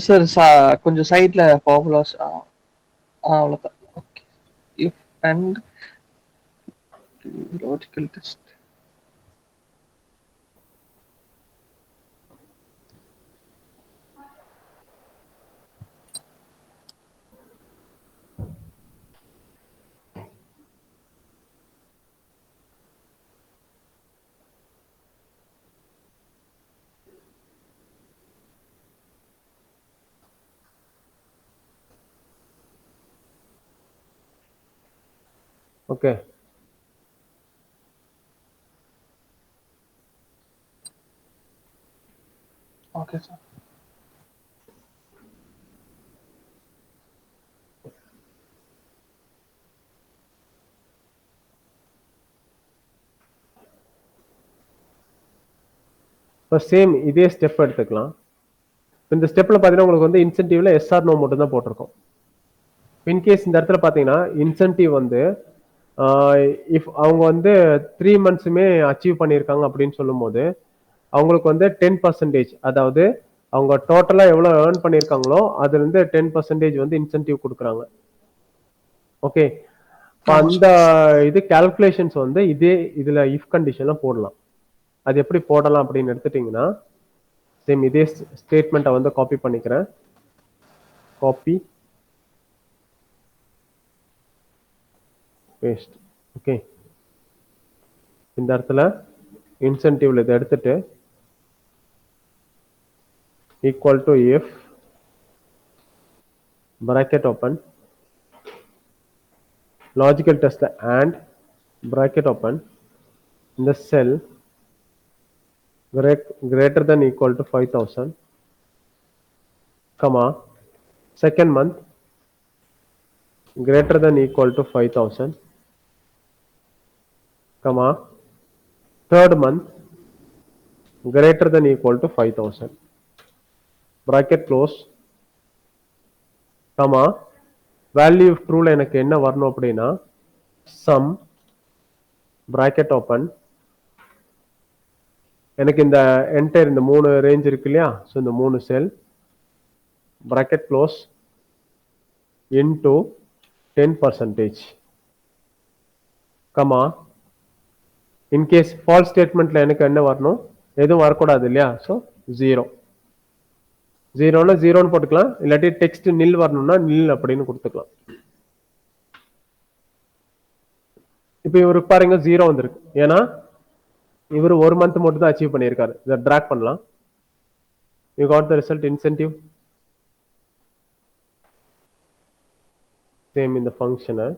சார் கொஞ்சம் சைட்ல ஃபார்முலாஸ் அவ்வளவுதான் okay if and logical test okay. Okay sir இப்போ சேம் இதே ஸ்டெப் எடுத்துக்கலாம். இந்த ஸ்டெப்ல பாத்தீங்கன்னா உங்களுக்கு வந்து இன்சென்டிவ்ல எஸ்ஆர் நோ மட்டும் தான் போட்டிருக்கோம். இன்கேஸ் இந்த இடத்துல பாத்தீங்கன்னா இன்சென்டிவ் வந்து இஃப் அவங்க வந்து 3 மந்த்ஸுமே அச்சீவ் பண்ணியிருக்காங்க அப்படின்னு சொல்லும் போது அவங்களுக்கு வந்து 10%, அதாவது அவங்க டோட்டலா எவ்வளவு ஏர்ன் பண்ணியிருக்காங்களோ அதுல இருந்து 10% வந்து இன்சென்டிவ் கொடுக்குறாங்க. ஓகே. ஆமா அந்த சார் இது கால்குலேஷன்ஸ் வந்து இதுல இஃப் கண்டிஷன்ல போடலாம். அது எப்படி போடலாம் அப்படின்னு எடுத்துட்டீங்கன்னா சேம் இதே ஸ்டேட்மெண்ட்டை வந்து காப்பி பண்ணிக்கிறேன். Copy paste. ஓகே. இந்த இடத்துல இன்சென்டிவ்ல இதை எடுத்துட்டு equal to if bracket open logical test and bracket open in the cell greater than equal to 5000 comma second month greater than equal to 5000 comma third month greater than equal to 5000 bracket close comma value of true எனக்கு என்ன வரணும் அப்படின்னா sum bracket open எனக்கு இந்த entire இந்த 3 range இருக்கு இல்லையா? So இந்த 3 cell bracket close into 10%, comma in case false ஸ்டேட்மெண்ட்ல எனக்கு என்ன வரணும்? எதுவும் வரக்கூடாது இல்லையா? ஸோ 0. 0னா 0ன்னு போட்டுக்கலாம். இல்லாட்டி டெக்ஸ்ட் நில் வரணும்னா நில் அப்படின்னு கொடுத்துக்கலாம். இப்போ இவருக்கு பாருங்க 0 வந்திருக்கு. ஏன்னா இவர் ஒரு மந்த் மட்டும் தான் அச்சீவ் பண்ணியிருக்காரு. இதை ட்ராக் பண்ணலாம். You got the result incentive. Same இந்த ஃபங்க்ஷனை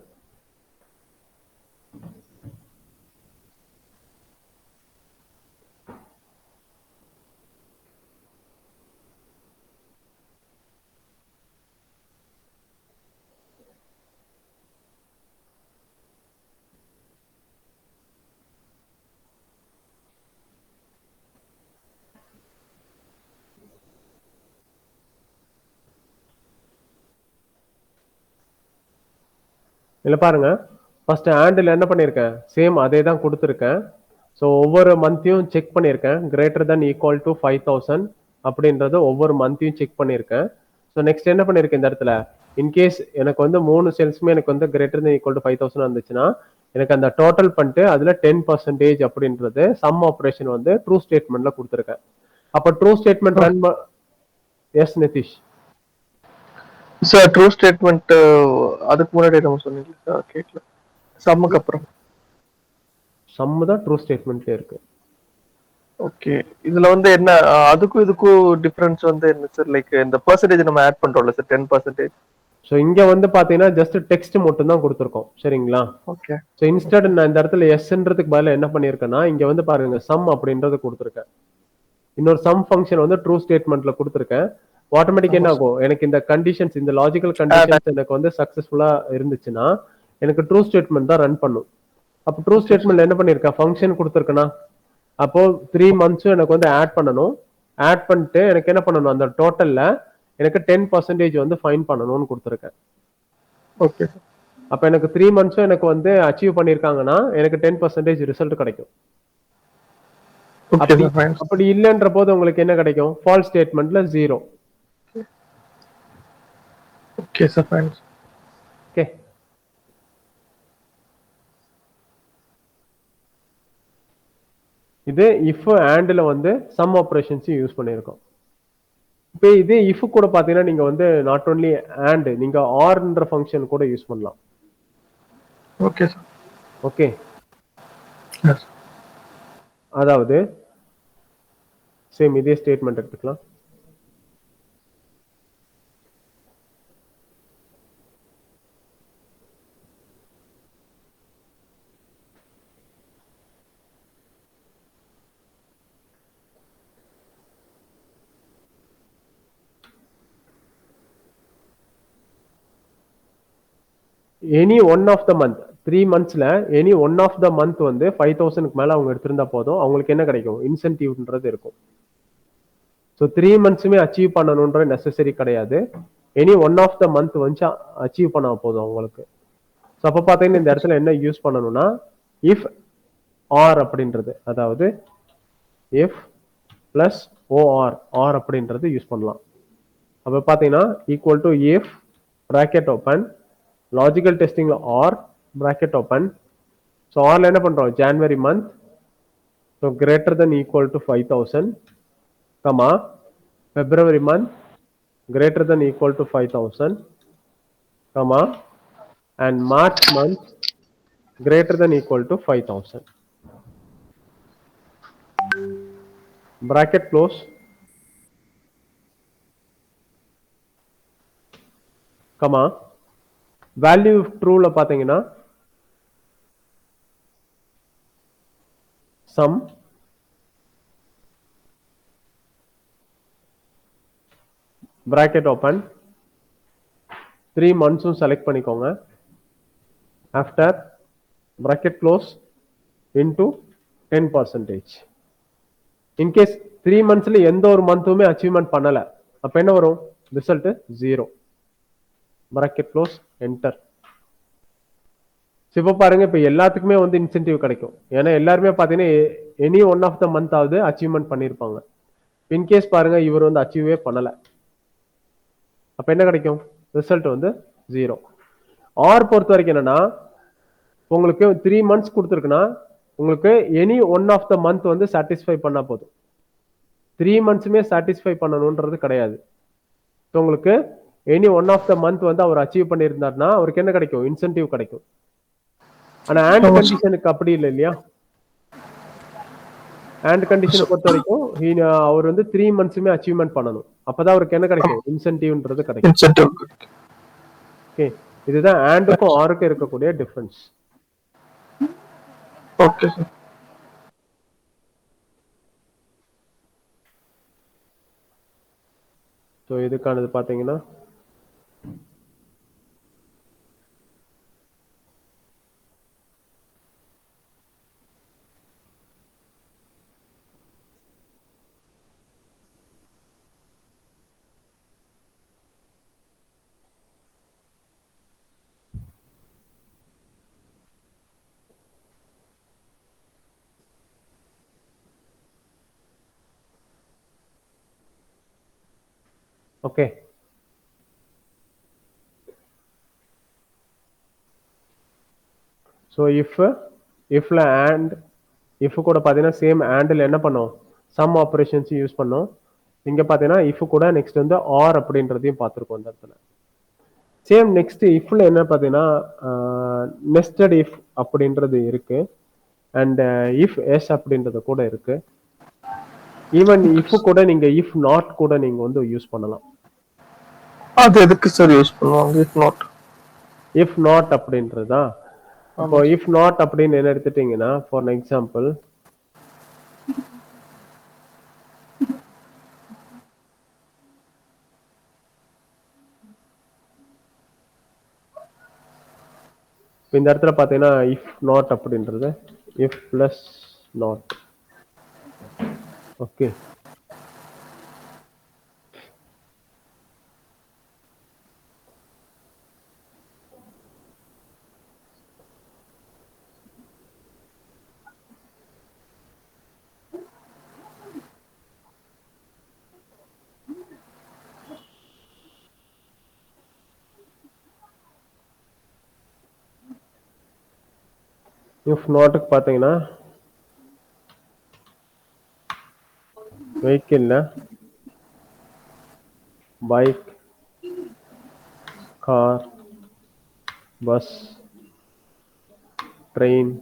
இல்லை பாருங்க, ஃபர்ஸ்ட் ஆண்டில் என்ன பண்ணியிருக்கேன், சேம் அதே தான் கொடுத்துருக்கேன். ஸோ ஒவ்வொரு மந்த்தையும் செக் பண்ணியிருக்கேன், கிரேட்டர் than ஈக்குவல் டு 5000 அப்படின்றத ஒவ்வொரு மந்த்தையும் செக் பண்ணியிருக்கேன். ஸோ நெக்ஸ்ட் என்ன பண்ணியிருக்கேன் இந்த இடத்துல, இன்கேஸ் எனக்கு வந்து 3 சேல்ஸுமே எனக்கு வந்து கிரேட்டர் than ஈக்குவல் டு 5000 இருந்துச்சுன்னா எனக்கு அந்த டோட்டல் பண்ணிட்டு அதுல 10% அப்படின்றது சம் ஆப்ரேஷன் வந்து ட்ரூ ஸ்டேட்மெண்ட்ல கொடுத்துருக்கேன். அப்ப true statement run yes Nitish. Sir true statement அதுக்கு முன்னாடி நம்ம சொன்னீங்க சார், கேட்கல. சம்முக்கு அப்புறம். சம் தான் ட்ரூ ஸ்டேட்மெண்ட்ல இருக்கு. ஓகே, இதுல வந்து என்ன அதுக்கும் இதுக்கும் டிஃபரன்ஸ் வந்து என்ன சார்? லைக் இந்த பெர்சன்டேஜ் நம்ம ஆட் பண்றோம்ல சார், 10%. ஸோ இங்க வந்து பாத்தீங்கன்னா ஜஸ்ட் டெக்ஸ்ட் மட்டும் தான் கொடுத்துருக்கோம், சரிங்களா? ஓகே ஸோ இன்ஸ்டட் நான் இந்த இடத்துல எஸ்ன்றதுக்கு பதிலா என்ன பண்ணியிருக்கேன்னா இங்க வந்து பாருங்க சம் அப்படின்றது கொடுத்துருக்கேன். இன்னொரு சம் ஃபங்க்ஷன் வந்து ட்ரூ ஸ்டேட்மெண்ட்ல கொடுத்துருக்கேன். ஆட்டோமேட்டிக் என்ன ஆகும், எனக்கு இந்த கண்டிஷன்ஸ், இந்த லாஜிக்கல் கண்டிஷன்ஸ் எனக்கு வந்து சக்சஸ்ஃபுல்லா இருந்துச்சுன்னா எனக்கு ட்ரூ ஸ்டேட்மெண்ட் தான் ரன் பண்ணும். அப்போ ட்ரூ ஸ்டேட்மெண்ட்ல என்ன பண்ணிருக்கேன், ஃபங்க்ஷன் கொடுத்துருக்கேன்னா அப்போ 3 மந்த்ஸும் எனக்கு வந்து ஆட் பண்ணணும். ஆட் பண்ணிட்டு எனக்கு என்ன பண்ணணும், அந்த டோட்டல்ல எனக்கு 10% வந்து ஃபைன் பண்ணணும்னு கொடுத்துருக்கேன். ஓகே. அப்ப எனக்கு 3 மந்த்ஸும் எனக்கு வந்து அச்சீவ் பண்ணிருக்காங்கன்னா எனக்கு 10% ரிசல்ட் கிடைக்கும். அப்படி இல்லைன்ற போது உங்களுக்கு என்ன கிடைக்கும், ஃபால்ஸ் ஸ்டேட்மெண்ட்ல 0. Okay sir, fine. ஓகே, இது இஃப் ஆண்ட்ல வந்து சம் ஆபரேஷன்ஸ் யூஸ் பண்ணியிருக்கோம். இப்போ இது இஃப் கூட பாத்தீங்கன்னா நீங்க வந்து நாட் ஓன்லி ஆண்ட், நீங்க ஆர்ன்ற ஃபங்க்ஷன் கூட யூஸ் பண்ணலாம். Okay sir. ஓகே, அதாவது சேம் இதே ஸ்டேட்மெண்ட் எடுத்துக்கலாம். Any one of the month, 3 மந்த்ஸ்ல any one of the month வந்து 5000க்கு மேல அவங்க எடுத்திருந்தா போதும், அவங்களுக்கு என்ன கிடைக்கும், இன்சென்டிவ்ன்றது இருக்கும். ஸோ 3 மந்த்ஸுமே அச்சீவ் பண்ணணுன்ற நெசசரி கிடையாது, any one of the month வந்து அச்சீவ் பண்ண போதும் அவங்களுக்கு. ஸோ அப்போ பார்த்தீங்கன்னா இந்த இடத்துல என்ன யூஸ் பண்ணணும்னா இஃப் ஆர் அப்படின்றது, அதாவது இஃப் பிளஸ் ஓஆர், ஆர் அப்படின்றது யூஸ் பண்ணலாம். அப்போ பார்த்தீங்கன்னா equal to if bracket open logical டெஸ்டிங்ல ஆர் பிராக்கெட் ஓப்பன். ஸோ ஆர்ல என்ன பண்றோம், January month, so greater than equal to 5000, comma February month greater than equal to 5000, comma, and March month greater than equal to 5000. Bracket close. Comma. Value true ல பாத்தீங்கன்னா sum bracket open 3 months select பண்ணிக்கோங்க. After bracket close into 10%. In case 3 monthsல எந்த ஒரு மந்த்துமே achievement பண்ணல, அப்ப என்ன வரும், result 0. bracket close enter. இப்போ பாருங்க, இப்போ எல்லாத்துக்குமே வந்து இன்சென்டிவ் கிடைக்கும், ஏன்னா எல்லாருமே பாத்தீங்கன்னா any one of the month ஆவது அச்சீவ்மெண்ட் பண்ணிருப்பாங்க. இன்கேஸ் பாருங்க இவர் வந்து அச்சீவே பண்ணல, அப்ப என்ன கிடைக்கும், ரிசல்ட் வந்து 0. ஆர் பொறுத்த வரைக்கும் என்னன்னா உங்களுக்கு 3 மந்த்ஸ் கொடுத்துருக்குன்னா உங்களுக்கு any one of the month வந்து சாட்டிஸ்ஃபை பண்ணா போதும், 3 மந்த்ஸுமே சாட்டிஸ்ஃபை பண்ணணும்ன்றது கிடையாது. உங்களுக்கு any one of the month வந்து அவர் அச்சீவ் பண்ணியிருந்தாருன்னா அவருக்கு என்ன கிடைக்கும், இன்சென்டிவ் கிடைக்கும். ஆனா ஆண்ட் கண்டிஷனுக்கு அப்படி இல்லை இல்லையா. ஆண்ட் கண்டிஷனை பொறுத்த வரைக்கும் அவர் வந்து 3 மந்த்ஸுமே அச்சீவ்மெண்ட் பண்ணணும், அப்பதான் அவருக்கு என்ன கிடைக்கும், இன்சென்டிவ்ன்றது கிடைக்கும். ஓகே, இதுதான் ஆண்டுக்கும் ஆருக்கும் இருக்கக்கூடிய டிஃபரன்ஸ். Okay sir. ஸோ இதுக்கானது பாத்தீங்கன்னா ஓகே. ஸோ இஃப்ல அண்ட் இஃப் கூட பார்த்தீங்கன்னா சேம் ஆண்டில் என்ன பண்ணோம், சம் ஆப்ரேஷன்ஸ் யூஸ் பண்ணோம். இங்கே பார்த்தீங்கன்னா இஃப் கூட நெக்ஸ்ட் வந்து ஆர் அப்படின்றதையும் பார்த்துருக்கோம் இந்த இடத்துல. சேம் நெக்ஸ்ட் இஃப்ல என்ன பார்த்தீங்கன்னா நெஸ்டட் இஃப் அப்படின்றது இருக்கு, அண்ட் இஃப் எஸ் அப்படின்றது கூட இருக்கு. ஈவன் இஃப் கூட நீங்க இஃப் நாட் கூட நீங்க வந்து யூஸ் பண்ணலாம். அது எதுக்கு சார் யூஸ் பண்ணுவாங்க இஃப் நாட்? இஃப் நாட் அப்படின்றதா, இப்போ இஃப் நாட் அப்படின்னு என்ன எடுத்துட்டீங்கன்னா ஃபார் எக்ஸாம்பிள் இந்த இடத்துல பார்த்தீங்கன்னா இஃப் நாட் அப்படின்றது if plus not. Okay. If நாட்டுக்கு பார்த்தீங்கன்னா வெஹிக்கிள்ல bike, car, bus, train,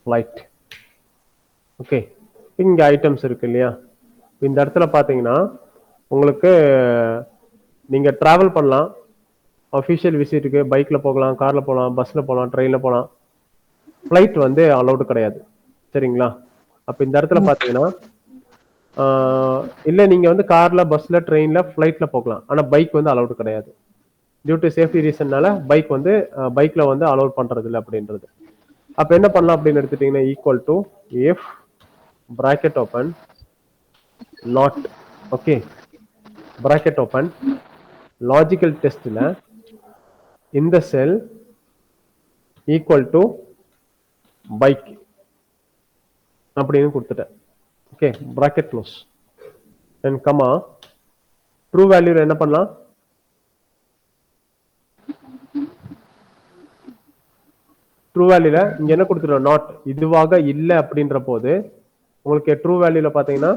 flight. Okay. இங்கே ஐட்டம்ஸ் இருக்கு இல்லையா, இந்த இடத்துல பார்த்தீங்கன்னா உங்களுக்கு நீங்கள் ட்ராவல் பண்ணலாம், அஃபிஷியல் விசிட்டுக்கு பைக்கில் போகலாம், காரில் போகலாம், பஸ்ஸில் போகலாம், ட்ரெயினில் போகலாம். ஃப்ளைட் வந்து அலௌடு கிடையாது. சரிங்களா? அப்போ இந்த இடத்துல பார்த்தீங்கன்னா இல்லை நீங்கள் வந்து காரில், பஸ்ஸில், ட்ரெயினில், ஃப்ளைட்டில் போகலாம், ஆனால் பைக் வந்து அலௌடு கிடையாது. டியூ டு சேஃப்டி ரீசன்னால பைக் வந்து பைக்கில் வந்து அலௌட் பண்ணுறது இல்லை அப்படின்றது. அப்போ என்ன பண்ணலாம் அப்படின்னு எடுத்துட்டிங்கன்னா equal to if bracket open not. Okay, bracket open logical டெஸ்ட்ல இந்த செல் ஈக்குவல் டு பைக் அப்படின்னு கொடுத்துட்டேன். Okay, bracket close and comma true value என்ன பண்ணலாம், ட்ரூ வேல்யூல இங்க என்ன கொடுத்துட்டோம், நாட் இதுவாக இல்லை அப்படின்ற போது உங்களுக்கு ட்ரூ வேல்யூல பாத்தீங்கன்னா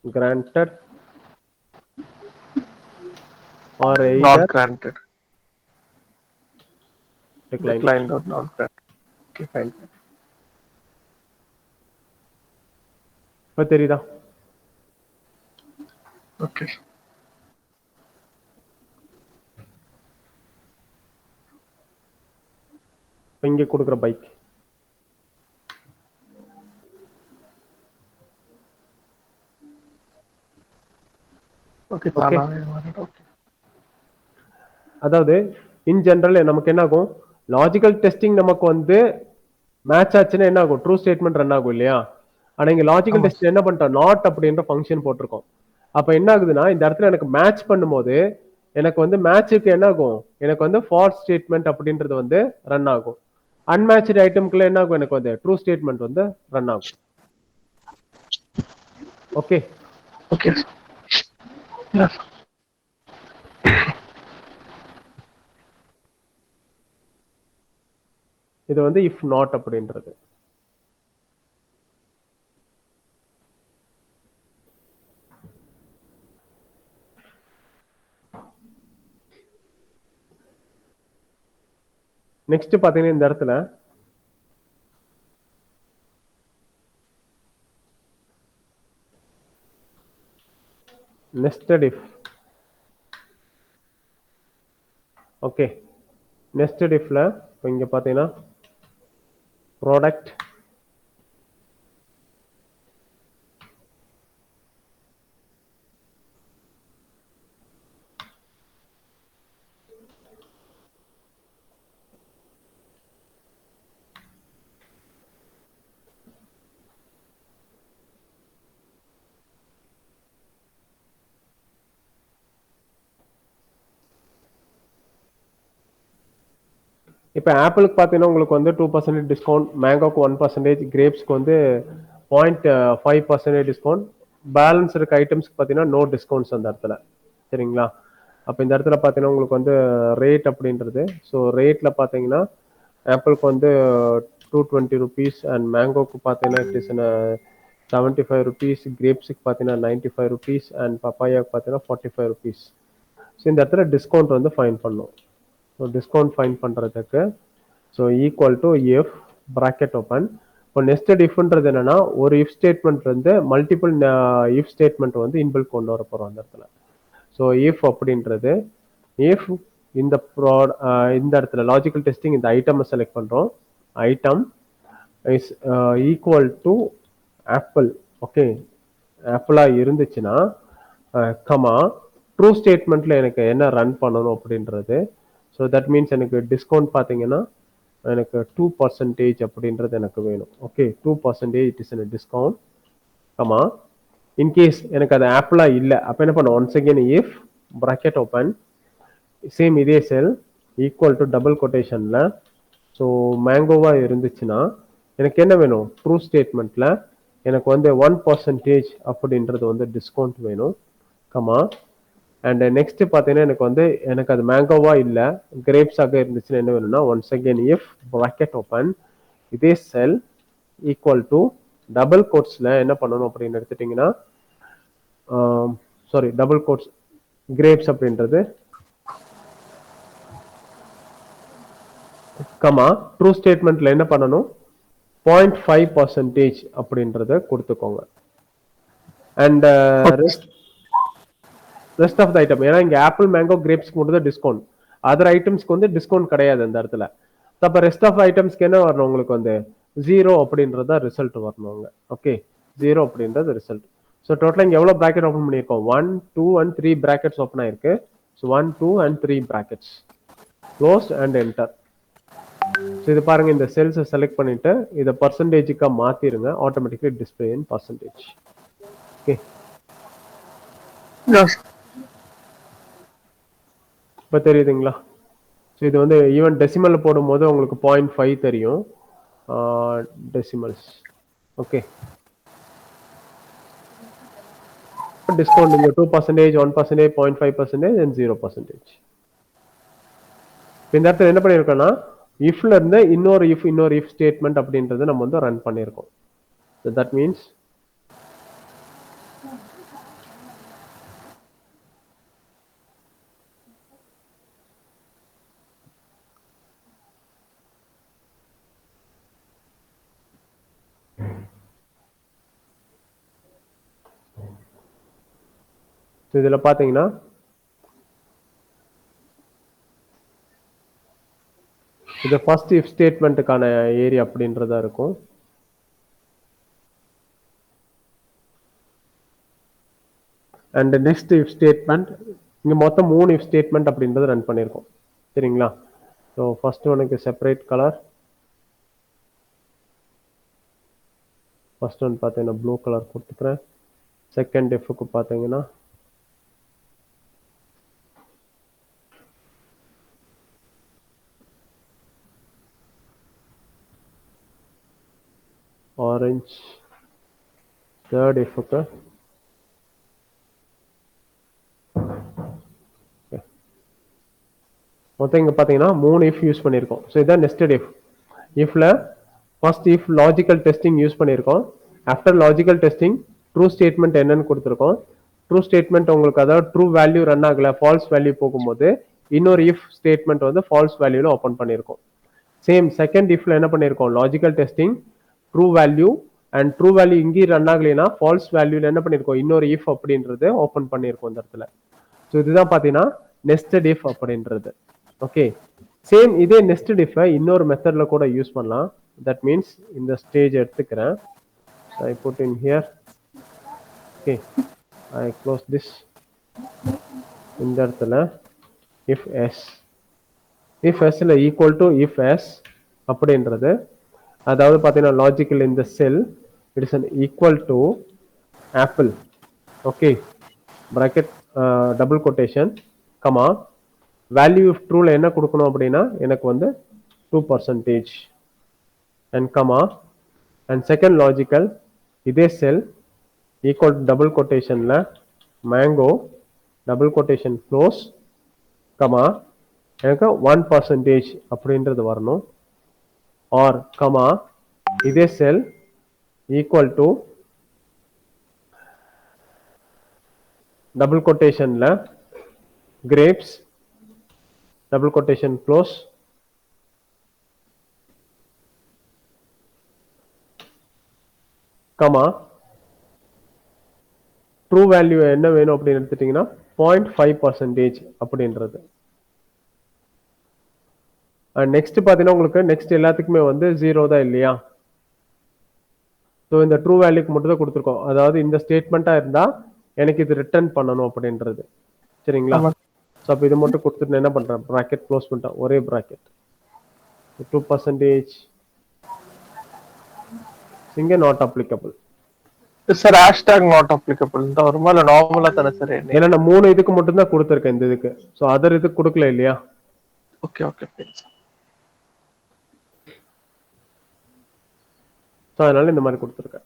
granted or either not granted, declined. declined or not granted. Okay, fine. இப்ப தெரியுதா? Okay. இங்க கொடுக்குற பைக் Okay. Okay. Okay. அதாவது இன் ஜெனரல் நமக்கு என்ன ஆகும், லாஜிக்கல் டெஸ்டிங் நமக்கு வந்து மேட்ச் ஆச்சுன்னா என்ன ஆகும், ட்ரூ ஸ்டேட்மெண்ட் ரன் ஆகும் இல்லையா. ஆனா இங்க லாஜிக்கல் டெஸ்ட் என்ன பண்ணிட்டோம், நாட் அப்படின்ற ஃபங்க்ஷன் போட்டிருக்கோம். அப்ப என்ன ஆகுதுன்னா இந்த இடத்துல எனக்கு மேட்ச் பண்ணும்போது எனக்கு வந்து மேட்சுக்கு என்ன ஆகும், எனக்கு வந்து ஃபால்ஸ் ஸ்டேட்மெண்ட் அப்படின்றது வந்து ரன் ஆகும். அன்மேட்ச்டு ஐட்டம்க்குள்ள என்ன ஆகும், எனக்கு வந்து ட்ரூ ஸ்டேட்மெண்ட் வந்து ரன் ஆகும். ஓகே. Okay. Yes. இது வந்து இஃப் நாட் அப்படின்றது. நெக்ஸ்ட் பாத்தீங்கன்னா இந்த இடத்துல nested if. ஓகே, nested ifல இங்க பாத்தீங்கன்னா ப்ராடக்ட் இப்போ ஆப்பிளுக்கு பார்த்தீங்கன்னா உங்களுக்கு வந்து 2% டிஸ்கவுண்ட், மேங்கோக்கு 1%, கிரேப்ஸ்க்கு வந்து 0.5% டிஸ்கவுண்ட், பேலன்ஸ் இருக்க ஐட்டம்ஸ்க்கு பார்த்தீங்கன்னா நோ டிஸ்கவுண்ட்ஸ் அந்த இடத்துல. சரிங்களா? அப்போ இந்த இடத்துல பார்த்தீங்கன்னா உங்களுக்கு வந்து ரேட் அப்படின்றது, ஸோ ரேட்டில் பார்த்தீங்கன்னா ஆப்பிளுக்கு வந்து 220 ருபீஸ் அண்ட் மேங்கோக்கு பார்த்தீங்கன்னா இட் இஸ் 75 ருபீஸ், கிரேப்ஸுக்கு பார்த்தீங்கன்னா 95 ருபீஸ் அண்ட் பப்பாயாவுக்கு பார்த்தீங்கன்னா 45 ருபீஸ். ஸோ இந்த இடத்துல டிஸ்கவுண்ட் வந்து ஃபைன் பண்ணும். ஸோ டிஸ்கவுண்ட் ஃபைன் பண்ணுறதுக்கு so equal to if bracket open. இப்போ நெஸ்டட் இஃப்ன்றது என்னன்னா ஒரு இஃப் ஸ்டேட்மெண்ட் வந்து மல்டிபிள் இஃப் ஸ்டேட்மெண்ட் வந்து இன்பில் கொண்டு வர போகிறோம் அந்த இடத்துல. ஸோ இஃப் அப்படின்றது இஃப் இந்த இந்த இடத்துல லாஜிக்கல் டெஸ்டிங் இந்த ஐட்டமை செலக்ட் பண்ணுறோம். Item is equal to apple. Okay, ஆப்பிளாக இருந்துச்சுன்னா கமா ட்ரூ ஸ்டேட்மெண்ட்ல எனக்கு என்ன ரன் பண்ணணும் அப்படின்றது. ஸோ தட் மீன்ஸ் எனக்கு டிஸ்கவுண்ட் பார்த்தீங்கன்னா எனக்கு 2% அப்படின்றது எனக்கு வேணும். Okay, 2% it is discount comma in case எனக்கு அது ஆப்பிளாக இல்லை அப்போ என்ன பண்ணும் once again if bracket open same இதே செல் ஈக்குவல் டு டபுள் கொட்டேஷனில் ஸோ மேங்கோவாக இருந்துச்சுன்னா எனக்கு என்ன வேணும் ட்ரூ ஸ்டேட்மெண்ட்டில் எனக்கு வந்து 1% அப்படின்றது வந்து டிஸ்கவுண்ட் வேணும் கமா அண்ட் நெக்ஸ்ட் பார்த்தீங்கன்னா எனக்கு அது மேங்கோவா இல்லை கிரேப்ஸாக இருந்துச்சுன்னா என்ன வேணும்னா once again if bracket open இதே செல் ஈக்குவல் டு டபுள் கோட்ஸில் என்ன பண்ணணும் அப்படின்னு எடுத்துட்டிங்கன்னா சாரி டபுள் கோட்ஸ் கிரேப்ஸ் அப்படின்றது கமா ட்ரூ ஸ்டேட்மெண்ட்ல என்ன பண்ணணும் 0.5% அப்படின்றத கொடுத்துக்கோங்க and rest of the item. ஏன்னா இங்க ஆப்பிள் மேங்கோ கிரேப்ஸ்க்கு மட்டும் தான் டிஸ்கவுண்ட், அதர் ஐட்டம்ஸ்க்கு வந்து டிஸ்கவுண்ட் கிடையாது அந்த இடத்துல. அப்போ ரெஸ்ட் ஆஃப் ஐட்டம்ஸ்க்கு என்ன வரணும் உங்களுக்கு வந்து 0 அப்படின்றத ரிசல்ட் வரணும். ஓகே, 0 அப்படின்றது ரிசல்ட். ஸோ டோட்டலாக இங்கே எவ்வளோ ப்ராக்கெட் ஓப்பன் பண்ணியிருக்கோம் 1 2 and 3 ப்ராக்கெட்ஸ் ஓப்பன் ஆயிருக்கு. So 1 2 and 3 brackets closed and enter. So இது பாருங்க இந்த செல்ஸை செலக்ட் பண்ணிட்டு இதை பர்சன்டேஜுக்காக மாற்றிருங்க, automatically display in percentage. Okay, இப்போ தெரியுதுங்களா? ஸோ இது வந்து ஈவன் டெசிமல் போடும்போது உங்களுக்கு 0.5 தெரியும் டெசிமல்ஸ். ஓகே, டிஸ்கவுண்ட் இங்கே 2%, 1%, 0.5% and 0%. இந்த இடத்துல என்ன பண்ணியிருக்கோம்னா இஃப்ல இருந்து இன்னொரு இஃப் ஸ்டேட்மெண்ட் அப்படின்றத நம்ம வந்து ரன் பண்ணியிருக்கோம். ஸோ தட் மீன்ஸ் இதுல பாத்தீங்கன்னா இது ஃபர்ஸ்ட் இஃப் ஸ்டேட்மெண்ட்டுக்கான ஏரியா அப்படின்றதா இருக்கும். அண்ட் நெக்ஸ்ட் இஃப் ஸ்டேட்மெண்ட் இங்க மொத்தம் 3 இஃப் ஸ்டேட்மெண்ட் அப்படின்றத ரன் பண்ணியிருக்கோம். சரிங்களா? ஸோ ஃபர்ஸ்ட் ஒனுக்கு செப்பரேட் கலர், ஃபர்ஸ்ட் ஒன் பார்த்தீங்கன்னா ப்ளூ கலர் கொடுத்துக்கிறேன். செகண்ட் இஃப்க்கு பார்த்தீங்கன்னா ஆரஞ்ச், தேர்ட் இஃப்க்கு மொத்தம் இங்க பாத்தீங்கன்னா 3 இஃப் யூஸ் பண்ணியிருக்கோம். ஸோ இதான் நெஸ்டட் இஃப். இஃப்ல first if logical testing use பண்ணியிருக்கோம். After logical testing true statement என்னன்னு கொடுத்துருக்கோம். ட்ரூ ஸ்டேட்மெண்ட் உங்களுக்கு அதாவது ட்ரூ வேல்யூ ரன் ஆகல, ஃபால்ஸ் வேல்யூ போகும்போது இன்னொரு இஃப் ஸ்டேட்மெண்ட் வந்து ஃபால்ஸ் வேல்யூல ஓப்பன் பண்ணியிருக்கோம். சேம் செகண்ட் இஃப்ல என்ன பண்ணியிருக்கோம் logical testing true value and true value இங்கேயும் ரன் ஆகலைன்னா ஃபால்ஸ் வேல்யூல என்ன பண்ணியிருக்கோம் இன்னொரு இஃப் அப்படின்றது ஓப்பன் பண்ணியிருக்கோம் இந்த இடத்துல. ஸோ இதுதான் பார்த்தீங்கன்னா நெஸ்டட் இஃப் அப்படின்றது. ஓகே, சேம் இதே நெஸ்டட் இஃப் இன்னொரு மெத்தட்ல கூட யூஸ் பண்ணலாம். தட் மீன்ஸ் இந்த ஸ்டேஜ் எடுத்துக்கிறேன். I put in here. Okay, I close this. இந்த இடத்துல if s ல equal to if s அப்படின்றது அதாவது பார்த்தீங்கன்னா லாஜிக்கல் இந்த cell it is an equal to apple. Okay, bracket double quotation comma value of ட்ரூல என்ன கொடுக்கணும் அப்படின்னா எனக்கு வந்து 2% and comma and second logical இதே செல் ஈக்குவல் டு டபுள் கொட்டேஷன்ல mango double quotation close comma எனக்கு 1% அப்படின்றது வரணும் ஆர் கமா இதே செல் ஈக்குவல் டு டபுள் கொட்டேஷன்ல grapes double quotation close comma true value என்ன வேணும் அப்படின்னு எடுத்துட்டீங்கன்னா 0.5% அப்படின்றது. நெக்ஸ்ட் பார்த்தீங்கன்னா உங்களுக்கு நெக்ஸ்ட் எல்லாத்துக்குமே வந்து 0 தான் இல்லையா? ஸோ இந்த ட்ரூ வேல்யூக்கு மட்டும் தான் கொடுத்துருக்கோம். அதாவது இந்த ஸ்டேட்மெண்ட்டாக இருந்தால் எனக்கு இது ரிட்டர்ன் பண்ணணும் அப்படின்றது. சரிங்களா? ஸோ அப்போ இது மட்டும் கொடுத்துட்டு என்ன பண்ணுறேன், ப்ராக்கெட் க்ளோஸ் பண்ணிட்டேன், ஒரே ப்ராக்கெட் 2% இங்கே not applicable. Sir hashtag not applicable தான் வருமா இல்லை நார்மலாக தானே சார்? ஏன்னா நான் 3 இதுக்கு மட்டும் தான் கொடுத்துருக்கேன் இந்த இதுக்கு. ஸோ அதர் இதுக்கு கொடுக்கல இல்லையா? Okay okay. ஸோ அதனால இந்த மாதிரி கொடுத்துருக்கேன்.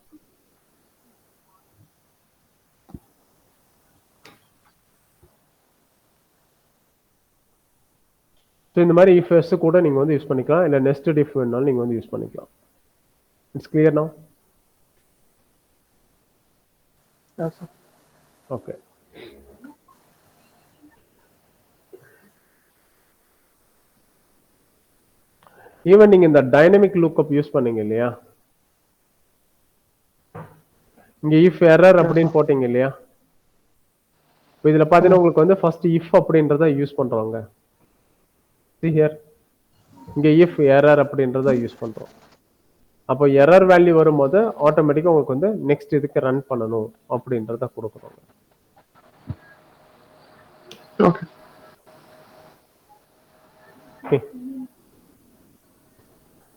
ஸோ இந்த மாதிரி இஃப் எஸ் கூட நீங்கள் வந்து யூஸ் பண்ணிக்கலாம், இல்லை நெஸ்டட் இஃப் வேணாலும் நீங்கள் வந்து யூஸ் பண்ணிக்கலாம். It's clear now? Okay. Even நீங்க இந்த டைனமிக் லுக்அப் யூஸ் பண்ணீங்க இல்லையா, இங்க இஃப் எரர் அப்படின்னு போட்டீங்க இல்லையா, இதுல பாத்தீங்கன்னா உங்களுக்கு வந்து ஃபர்ஸ்ட் இஃப் அப்படின்றத யூஸ் பண்றோங்க. see here இங்க இஃப் எரர் அப்படின்றத யூஸ் பண்றோம். அப்போ எரர் வேல்யூ வரும்போது ஆட்டோமேட்டிக்கா உங்களுக்கு வந்து நெக்ஸ்ட் இதுக்கு ரன் பண்ணணும் அப்படின்றத கொடுக்குறோங்க. ஓகே.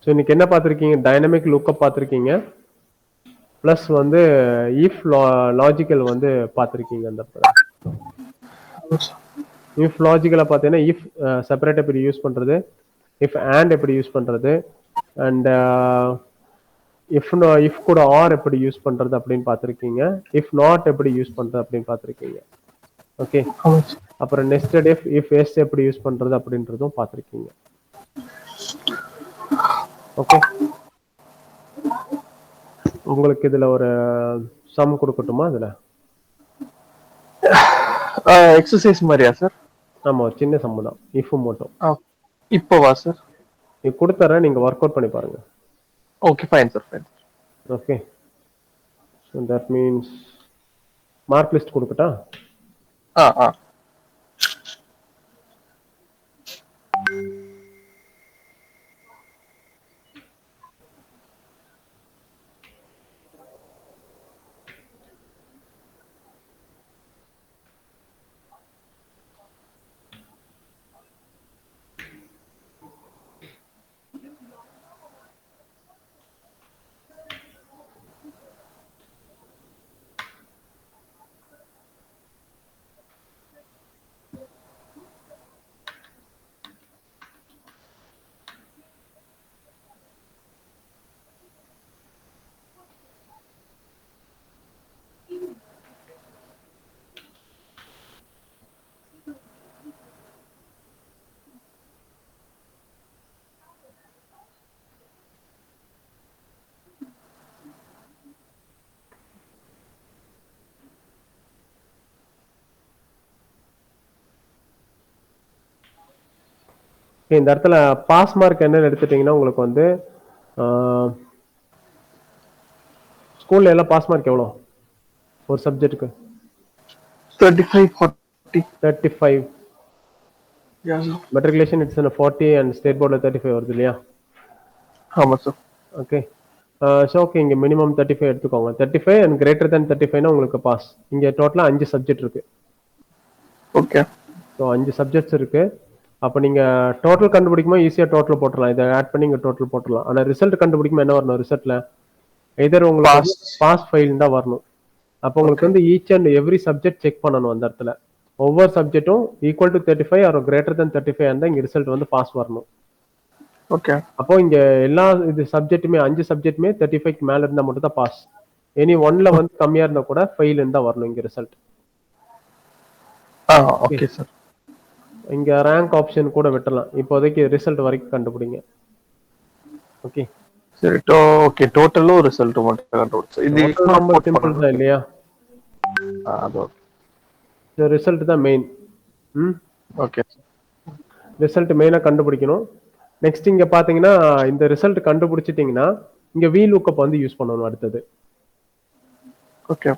ஸோ இன்னைக்கு என்ன பார்த்துருக்கீங்க, டைனமிக் லுக்கப் பார்த்துருக்கீங்க, ப்ளஸ் வந்து இஃப் லாஜிக்கல் வந்து பார்த்துருக்கீங்க. அந்த இஃப் லாஜிக்கலை பார்த்தீங்கன்னா இஃப் செப்பரேட் எப்படி யூஸ் பண்ணுறது, இஃப் அண்ட் எப்படி யூஸ் பண்ணுறது, அண்ட் இஃப் கூட ஆர் எப்படி யூஸ் பண்ணுறது அப்படின்னு பார்த்துருக்கீங்க, இஃப் நாட் எப்படி யூஸ் பண்ணுறது அப்படின்னு பார்த்துருக்கீங்க. ஓகே. அப்புறம் நெஸ்டட் இஃப் எஸ் எப்படி யூஸ் பண்ணுறது அப்படின்றதும் பார்த்துருக்கீங்க. ஓகே. உங்களுக்கு இதுல ஒரு சம் கொடுக்கட்டுமா? இதுல எக்ஸசைஸ் மாதிரியா சார்? ஆமா, ஒரு சின்ன சம் தான், இஃப் மட்டும். இப்போவா சார்? நீ கொடுத்தறேன், நீங்க ஒர்க் அவுட் பண்ணி பாருங்க. Okay fine sir, fine. Okay. So that means mark list கொடுக்கட்டா? ஆ. இந்த இடத்துல பாஸ் மார்க் என்னன்னு எடுத்துட்டீங்கன்னா உங்களுக்கு வந்து ஸ்கூல்ல எல்லாம் பாஸ் மார்க் எவ்வளோ ஒரு சப்ஜெக்ட்டுக்கு? 35. மெட்ரிகுலேஷன் இட்ஸ் 40 அண்ட் ஸ்டேட் போர்டில் 35 வருது இல்லையா? ஆமாம் சார். ஓகே. ஸோ ஓகே, இங்கே மினிமம் 35 எடுத்துக்கோங்க. 35 அண்ட் கிரேட்டர் தேன் 35னா உங்களுக்கு பாஸ். இங்கே டோட்டலாக 5 சப்ஜெக்ட் இருக்கு. ஓகே. ஸோ 5 சப்ஜெக்ட்ஸ் இருக்கு. அப்போ நீங்கள் டோட்டல் கண்டுபிடிக்கும்போது ஈஸியாக டோட்டல் போட்டுடலாம், இதை ஆட் பண்ணி இங்கே டோட்டல் போட்டுடலாம். ஆனால் ரிசல்ட் கண்டுபிடிக்கும்போது என்ன வரணும், ரிசல்ட்டில் எதர் உங்களுக்கு பாஸ் ஃபைல் தான் வரணும். அப்போ உங்களுக்கு வந்து each and every subject check பண்ணணும். அந்த இடத்துல ஒவ்வொரு சப்ஜெக்ட்டும் equal to 35 or greater than 35 இருந்தால் இங்கே ரிசல்ட் வந்து பாஸ் வரணும். ஓகே. அப்போ இங்கே எல்லா இது சப்ஜெக்ட்டுமே 5 சப்ஜெக்ட்டுமே 35க்கு மேலே இருந்தால் மட்டும் தான் பாஸ். எனி ஒன்ல வந்து கம்மியா இருந்தா கூட ஃபெயில் தான் வரணும் இங்க ரிசல்ட். Okay sir. இங்க ரேங்க் ஆப்ஷன் கூட விட்டுறலாம். இப்போதைக்கு ரிசல்ட் வரைக்கும் கண்டுபிடிங்க. ஓகே சரி. ஓகே, டோட்டலும் ரிசல்ட் மட்டும் கண்டுபிடிச்சு இது ரொம்ப சிம்பிள் தான் இல்லையா? அது இந்த ரிசல்ட் தான் மெயின். ஓகே. ரிசல்ட் மெயினா கண்டுபிடிக்கணும். நெக்ஸ்ட் இங்க பாத்தீங்கன்னா இந்த ரிசல்ட் கண்டுபிடிச்சிட்டீங்கன்னா இங்க VLOOKUP வந்து யூஸ் பண்ணணும் அடுத்தது. ஓகே.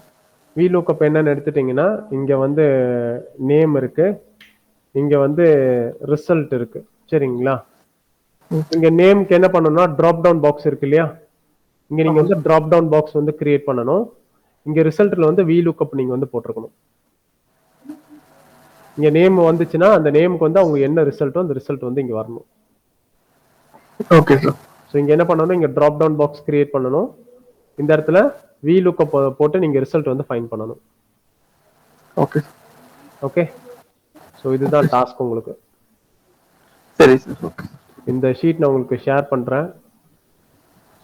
VLOOKUP என்னன்னு எடுத்துட்டீங்கன்னா இங்க வந்து நேம் இருக்கு, இங்க வந்து ரிசல்ட் இருக்கு. சரிங்களா? இங்க நேம்க்கு என்ன பண்ணணும்னா டிராப் டவுன் பாக்ஸ் இருக்கு இல்லையா? இங்க நீங்க வந்து டிராப் டவுன் பாக்ஸ் வந்து கிரியேட் பண்ணணும். இங்க ரிசல்ட்ல வந்து VLOOKUP நீங்க வந்து போட்டுருக்கணும். இங்க நேம் வந்துச்சுன்னா அந்த நேமுக்கு வந்து அவங்க என்ன ரிசல்ட்டோ அந்த ரிசல்ட் வந்து இங்க வரணும். Okay sir. ஸோ இங்க என்ன பண்ணணும், இங்க டிராப் டவுன் பாக்ஸ் கிரியேட் பண்ணணும். இந்த இடத்துல VLOOKUP போட்டு நீங்க ரிசல்ட் வந்து ஃபைண்ட் பண்ணணும். ஓகே. ஓகே, ஸோ இதுதான் டாஸ்க் உங்களுக்கு. சரி சார். ஓகே. இந்த ஷீட் நான் உங்களுக்கு ஷேர் பண்றேன்.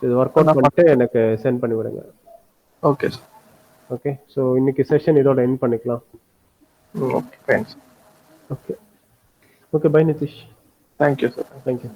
இது ஒர்க் அவுட் பண்ணிட்டு எனக்கு சென்ட் பண்ணி விடுங்க. Okay sir. ஓகே, ஸோ இன்னைக்கு செஷன் இதோட எண்ட் பண்ணிக்கலாம். Okay, thanks. Okay okay, bye Nitish. Thank you sir. Thank you.